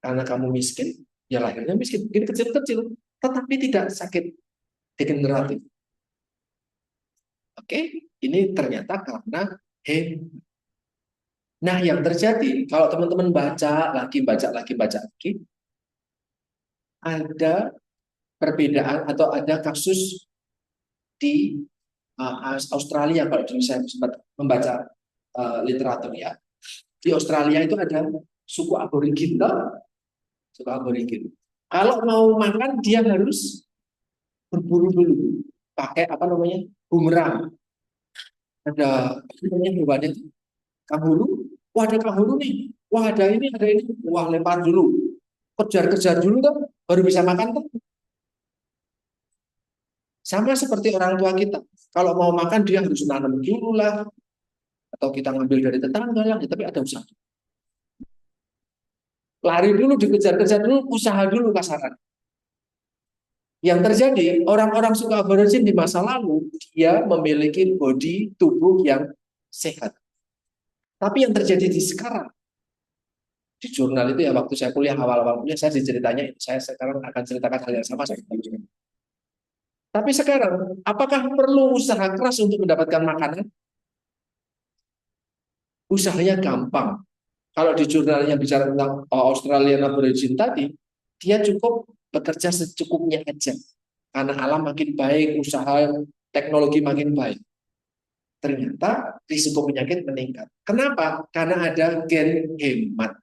karena kamu miskin, ya lahirnya miskin, mungkin kecil-kecil, tetapi tidak sakit degeneratif. Oke, ini ternyata karena hemat. Nah, yang terjadi kalau teman-teman baca lagi, ada perbedaan atau ada kasus di Australia. Kalau dulu saya sempat membaca literatur ya, di Australia itu ada suku aborigin, suku aborigin. Kalau mau makan dia harus berburu dulu, pakai apa namanya, bumerang. Ada apa namanya hewan itu, kanguru. Wah, ada kanguru nih. Wah, ada ini, ada ini. Wah, lempar dulu. Kejar-kejar dulu tuh, baru bisa makan tuh. Sama seperti orang tua kita. Kalau mau makan dia harus nanam dulu lah, atau kita ngambil dari tetangga lah, tapi ada usaha. Lari dulu, dikejar-kejar dulu, usaha dulu kasaran. Yang terjadi, orang-orang suka aborigin di masa lalu, dia memiliki body tubuh yang sehat. Tapi yang terjadi di sekarang, di jurnal itu ya, waktu saya kuliah, awal-awal kuliah, saya diceritanya, saya sekarang akan ceritakan hal yang sama. Tapi sekarang, apakah perlu usaha keras untuk mendapatkan makanan? Usahanya gampang. Kalau di jurnalnya bicara tentang Australian Aborigin tadi, dia cukup bekerja secukupnya aja. Karena alam makin baik, usaha teknologi makin baik. Ternyata risiko penyakit meningkat. Kenapa? Karena ada gen hemat.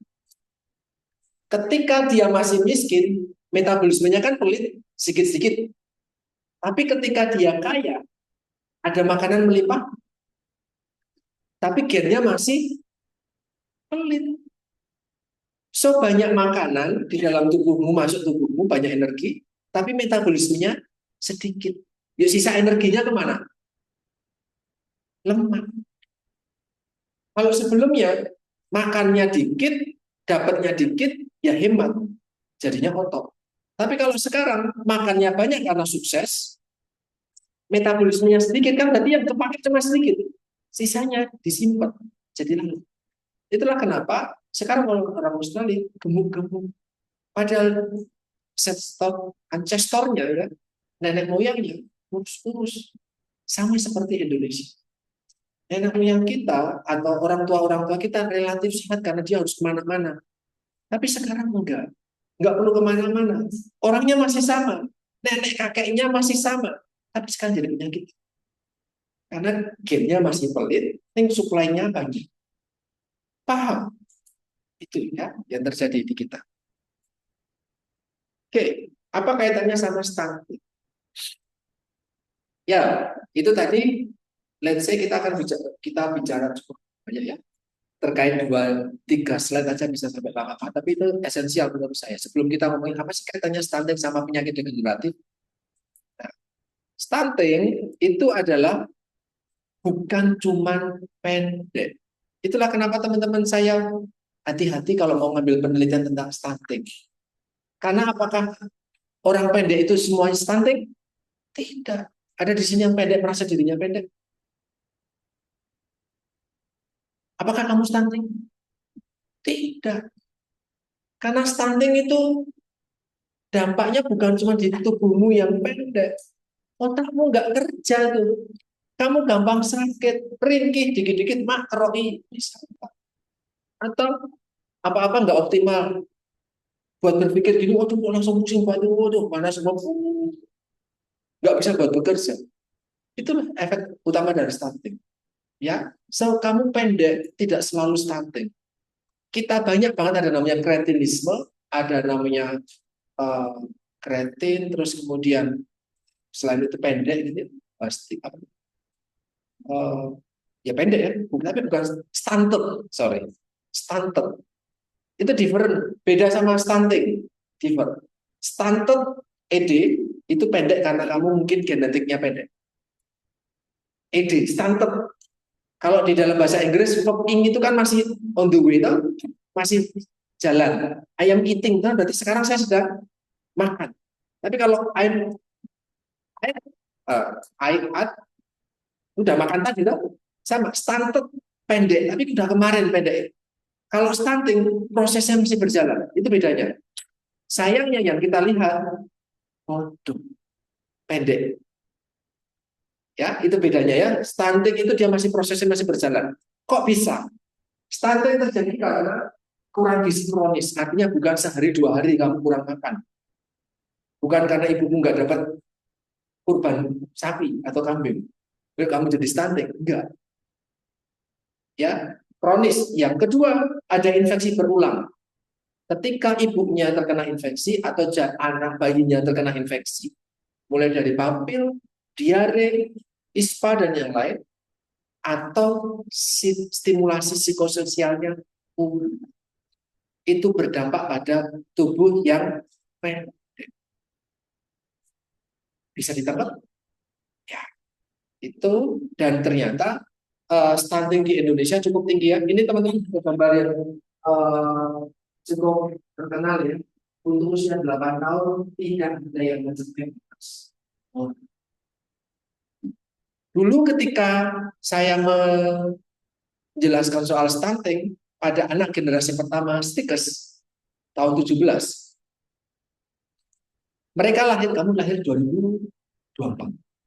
Ketika dia masih miskin, metabolismenya kan pelit, sedikit-sedikit. Tapi ketika dia kaya, ada makanan melimpah, tapi gennya masih pelit. So, banyak makanan di dalam tubuhmu, masuk tubuhmu, banyak energi, tapi metabolismenya sedikit. Yuk, sisa energinya kemana? Lemak. Kalau sebelumnya makannya dikit, dapatnya dikit, ya hemat, jadinya otot. Tapi kalau sekarang makannya banyak karena sukses, metabolismenya sedikit, kan berarti yang kepake cuma sedikit, sisanya disimpan, jadi lalu. Itulah kenapa sekarang orang Australia gemuk-gemuk, padahal ancestornya ya, nenek moyangnya kurus-kurus, sama seperti Indonesia. Nenek moyang kita atau orang tua kita relatif sehat karena dia harus kemana-mana. Tapi sekarang enggak perlu kemana-mana. Orangnya masih sama, nenek kakeknya masih sama, tapi sekarang jadi penyakit. Karena gennya masih pelit, yang supply-nya banyak. Paham? Itu ya yang terjadi di kita. Oke, apa kaitannya sama stunting? Ya, itu tadi, let's say kita bicara cukup banyak ya, terkait 2-3 slide aja bisa sampai lama-lama, tapi itu esensial menurut saya. Sebelum kita ngomongin apa sih kaitannya stunting sama penyakit degeneratif, nah, stunting itu adalah bukan cuma pendek. Itulah kenapa teman-teman saya hati-hati kalau mau ngambil penelitian tentang stunting. Karena apakah orang pendek itu semuanya stunting? Tidak. Ada di sini yang pendek merasa dirinya pendek. Apakah kamu stunting? Tidak. Karena stunting itu dampaknya bukan cuma di tubuhmu yang pendek. Otakmu nggak kerja tuh. Kamu gampang sakit, ringkih, dikit-dikit makroi, misalnya. Atau apa-apa nggak optimal. Buat berpikir gini, waduh langsung pusing, waduh mana semua, nggak bisa buat bekerja. Itulah efek utama dari stunting. Ya, so kamu pendek tidak selalu stunting. kita banyak banget ada namanya kretinisme, ada namanya eh, kretin, terus kemudian selain itu pendek gitu, pasti apa? eh, ya pendek ya, tapi bukan stunted, sorry, stunted itu different, beda sama stunting, different. Stunted ED itu pendek karena kamu mungkin genetiknya pendek. ED stunted, kalau di dalam bahasa Inggris verb ing itu kan masih on the way, tau? Masih jalan. Ayam eating kan berarti sekarang saya sudah makan. Tapi kalau I, I at, udah makan tadi tau? Sama stunted pendek, tapi udah kemarin pendek. Kalau stunting prosesnya masih berjalan, itu bedanya. Sayangnya yang kita lihat, waduh, pendek. Ya, itu bedanya ya. Stunting itu dia masih prosesnya masih berjalan. Kok bisa? Stunting terjadi karena kurang gizi kronis. Artinya bukan sehari dua hari kamu kurang makan. Bukan karena ibumu nggak dapat kurban sapi atau kambing. Kamu jadi stunting. Enggak. Ya, kronis. Yang kedua, ada infeksi berulang. Ketika ibunya terkena infeksi atau anak bayinya terkena infeksi, mulai dari pampil, diare, ispa dan yang lain, atau stimulasi psikososialnya itu berdampak pada tubuh yang pendek. Bisa ditangkap? Ya, itu dan ternyata stunting di Indonesia cukup tinggi ya. Ini teman-teman gambar yang cukup terkenal ya. Untuk usia 8 tahun tidak ada yang mencapai batas. Dulu ketika saya menjelaskan soal stunting pada anak generasi pertama Stikes tahun 17. Mereka lahir, kamu lahir 2024.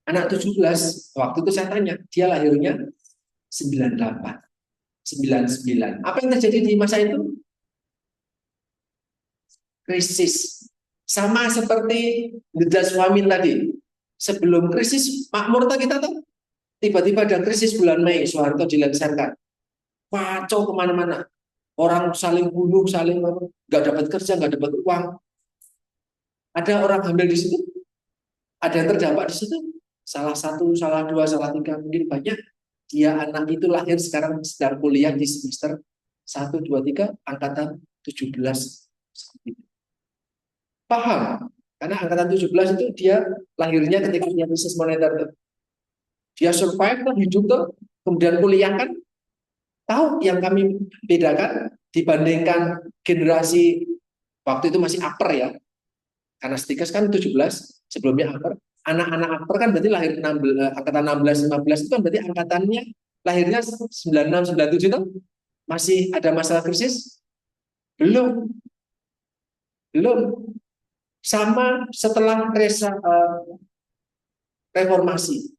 Anak 17, waktu itu saya tanya, dia lahirnya 98, 99. Apa yang terjadi di masa itu? Krisis. Sama seperti The Famine tadi. Sebelum krisis makmur kita tahu. Tiba-tiba ada krisis bulan Mei, Soeharto dilengsarkan. Kacau kemana-mana. Orang saling bunuh, saling nggak dapat kerja, nggak dapat uang. Ada orang hamil di situ, ada yang terdampak di situ. Salah satu, salah dua, salah tiga, mungkin banyak. Dia anak itu lahir sekarang sedang kuliah di semester 1, 2, 3, angkatan 17. Paham? Karena angkatan 17 itu dia lahirnya ketika punya krisis moneter. Dia survive kan, hidup tuh, kemudian kuliah kan. Tahu yang kami bedakan dibandingkan generasi waktu itu masih upper ya. Karena Stikes kan 17, sebelumnya upper. Anak-anak upper kan berarti lahir 16, angkatan 16, 15 itu kan berarti angkatannya lahirnya 96, 97 itu masih ada masalah krisis? Belum. Belum. Sama setelah reformasi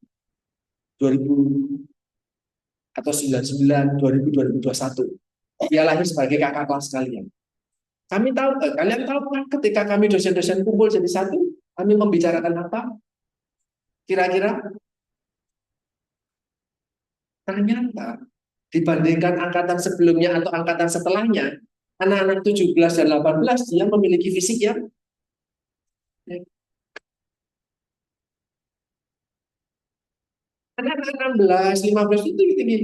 2000 atau 99, 2000, 2021. Dia lahir sebagai kakak kelas kalian. Kami tahu, kalian tahu kan ketika kami dosen-dosen kumpul jadi satu, kami membicarakan apa? Kira-kira ternyata dibandingkan angkatan sebelumnya atau angkatan setelahnya, anak-anak 17 dan 18 dia memiliki fisik yang anak-anak 16, 15 itu tinggi.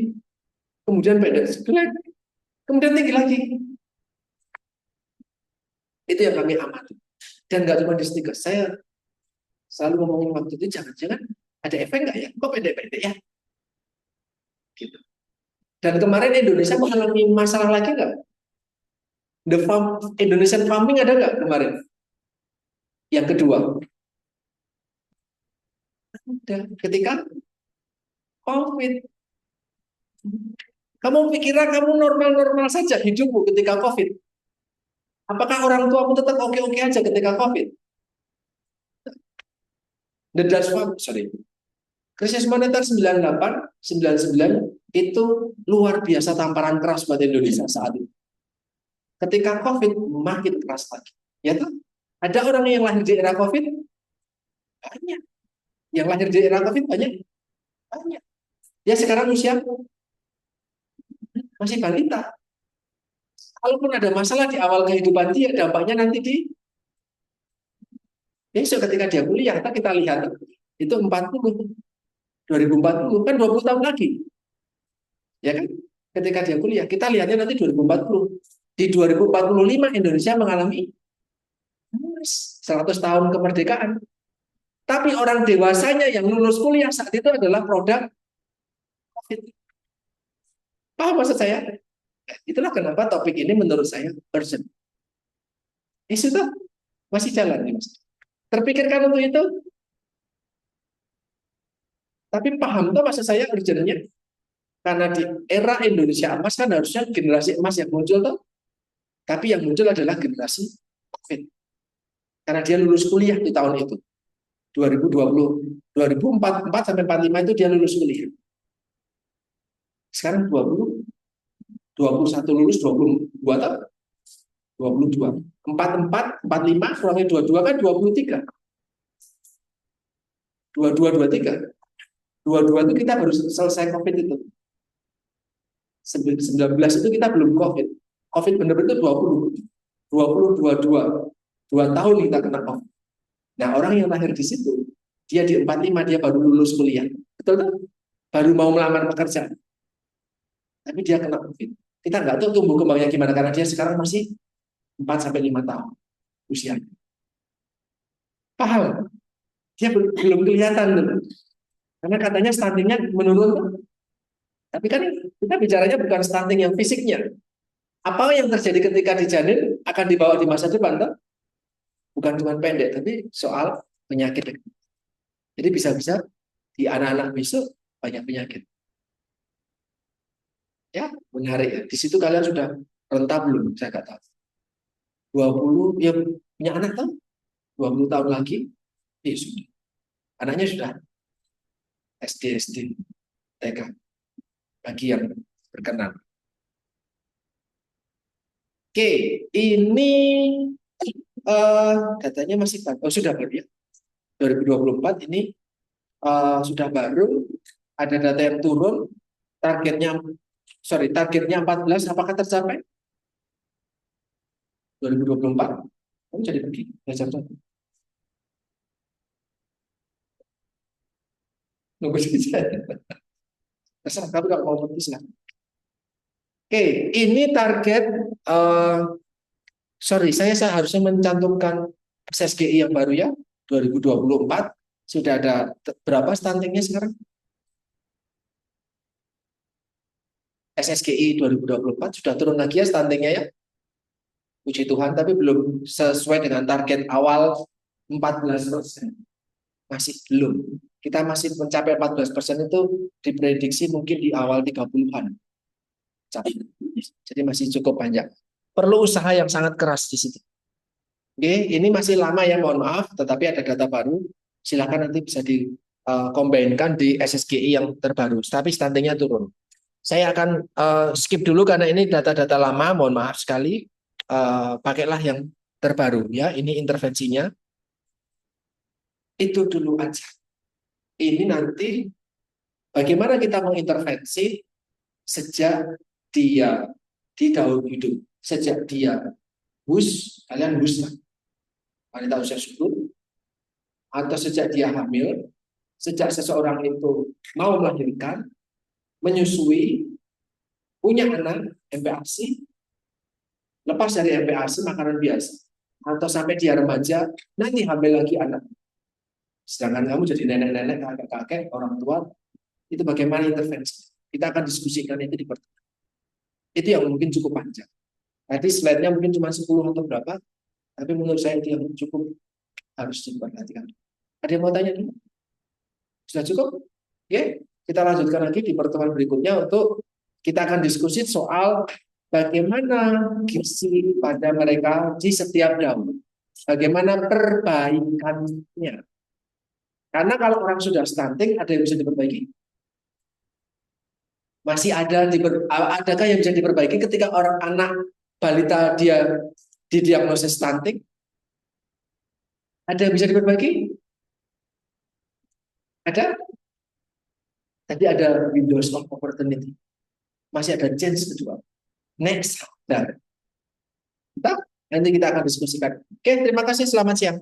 Kemudian pendek, kemudian tinggi lagi. Itu yang kami amati. Dan nggak cuma di Stikes, saya selalu ngomongin waktu itu, jangan-jangan ada efek nggak ya? Kok pendek-pendek ya? Gitu. Dan kemarin Indonesia mengalami masalah lagi nggak? Indonesian farming ada nggak kemarin? Yang kedua, ada ketika COVID. Kamu pikirkan kamu normal-normal saja hidupmu ketika COVID. Apakah orang tuamu tetap oke-oke aja ketika COVID? The Dutch Farm, sorry. Krisis moneter 98, 99 itu luar biasa tamparan keras buat Indonesia saat itu. Ketika COVID makin keras lagi. Ya tuh, ada orang yang lahir di era COVID banyak. Yang lahir di era COVID banyak. Banyak. Ya sekarang usia masih balita. Kalaupun ada masalah di awal kehidupan dia, dampaknya nanti di besok ketika dia kuliah, kita lihat itu 2040 kan 20 tahun lagi, ya kan? Ketika dia kuliah, kita lihatnya nanti 2040. Di 2045 Indonesia mengalami 100 tahun kemerdekaan. Tapi orang dewasanya yang lulus kuliah saat itu adalah produk COVID. Paham maksud saya? Itulah kenapa topik ini menurut saya urgent. Isu itu masih jalan nih, Mas. Terpikirkan untuk itu, tapi paham tuh maksud saya urgentnya. Karena di era Indonesia emas kan harusnya generasi emas yang muncul tuh, tapi yang muncul adalah generasi COVID. Karena dia lulus kuliah di tahun itu. 2020, 2044 sampai 45 itu dia lulus kuliah. Sekarang 21 lulus 22 tahun. 22. 44, 45 kurangi 22 kan 23. 22, 23. 22 itu kita baru selesai COVID itu. 19 itu kita belum COVID. COVID benar-benar itu 20, 22. 2 tahun kita kena COVID. Nah, orang yang lahir di situ, dia di 45, dia baru lulus kuliah. Betul tuh? Baru mau melamar pekerjaan. Tapi dia kena COVID. Kita nggak tahu tumbuh kembangnya gimana, karena dia sekarang masih 4 sampai 5 tahun usianya. Paham? Dia belum kelihatan tuh. Karena katanya stuntingnya menurun tuh. Tapi kan kita bicaranya bukan stunting yang fisiknya. Apa yang terjadi ketika dijanin akan dibawa di masa depan tuh? Bukan cuma pendek, tapi soal penyakit. Jadi bisa-bisa di anak-anak besok banyak penyakit. Ya, menarik ya. Di situ kalian sudah rentah belum? Saya nggak tahu. 20, ya punya anak tuh 20 tahun lagi, ya sudah. Anaknya sudah SD, TK, bagi yang berkenan. Oke, ini datanya masih baru. Oh, sudah baru ya. 2024 ini sudah baru, ada data yang turun, targetnya 14, apakah tercapai? 2024, kamu jadi pergi, belajar tuh. Nunggu saja. Terserah, tapi kalau mau pergi silahkan. Oke, ini target, saya harusnya mencantumkan SSGI yang baru ya, 2024, sudah ada berapa stuntingnya sekarang? SSGI 2024 sudah turun lagi ya stuntingnya ya. Puji Tuhan, tapi belum sesuai dengan target awal 14%. Masih belum. Kita masih mencapai 14% itu diprediksi mungkin di awal 30-an. Jadi masih cukup panjang. Perlu usaha yang sangat keras di situ. Oke, ini masih lama ya, mohon maaf, tetapi ada data baru. Silakan nanti bisa dikombinkan di SSGI yang terbaru. Tapi stuntingnya turun. Saya akan skip dulu karena ini data-data lama, mohon maaf sekali. Pakailah yang terbaru ya. Ini intervensinya. Itu dulu aja. Ini nanti bagaimana kita mengintervensi sejak dia di daun hidup, sejak dia kalian lah, wanita usia subur, atau sejak dia hamil, sejak seseorang itu mau melahirkan, menyusui, punya anak, MPASI, lepas dari MPASI makanan biasa, atau sampai dia remaja, nanti hamil lagi anak. Sedangkan kamu jadi nenek-nenek, kakek-kakek, orang tua, itu bagaimana intervensi? Kita akan diskusikan itu di pertemuan. Itu yang mungkin cukup panjang. Nanti slide-nya mungkin cuma 10 atau berapa, tapi menurut saya itu yang cukup harus diperhatikan. Ada yang mau tanya dulu? Sudah cukup? Oke, kita lanjutkan lagi di pertemuan berikutnya untuk kita akan diskusi soal bagaimana gizi pada mereka di setiap daun. Bagaimana perbaikannya. Karena kalau orang sudah stunting, ada yang bisa diperbaiki? Masih adakah yang bisa diperbaiki ketika orang anak balita dia didiagnosis stunting? Ada yang bisa diperbaiki? Ada? Tadi ada windows of opportunity. Masih ada chance kedua. Next, sabar. kita, nanti kita akan diskusikan. Oke, terima kasih, selamat siang.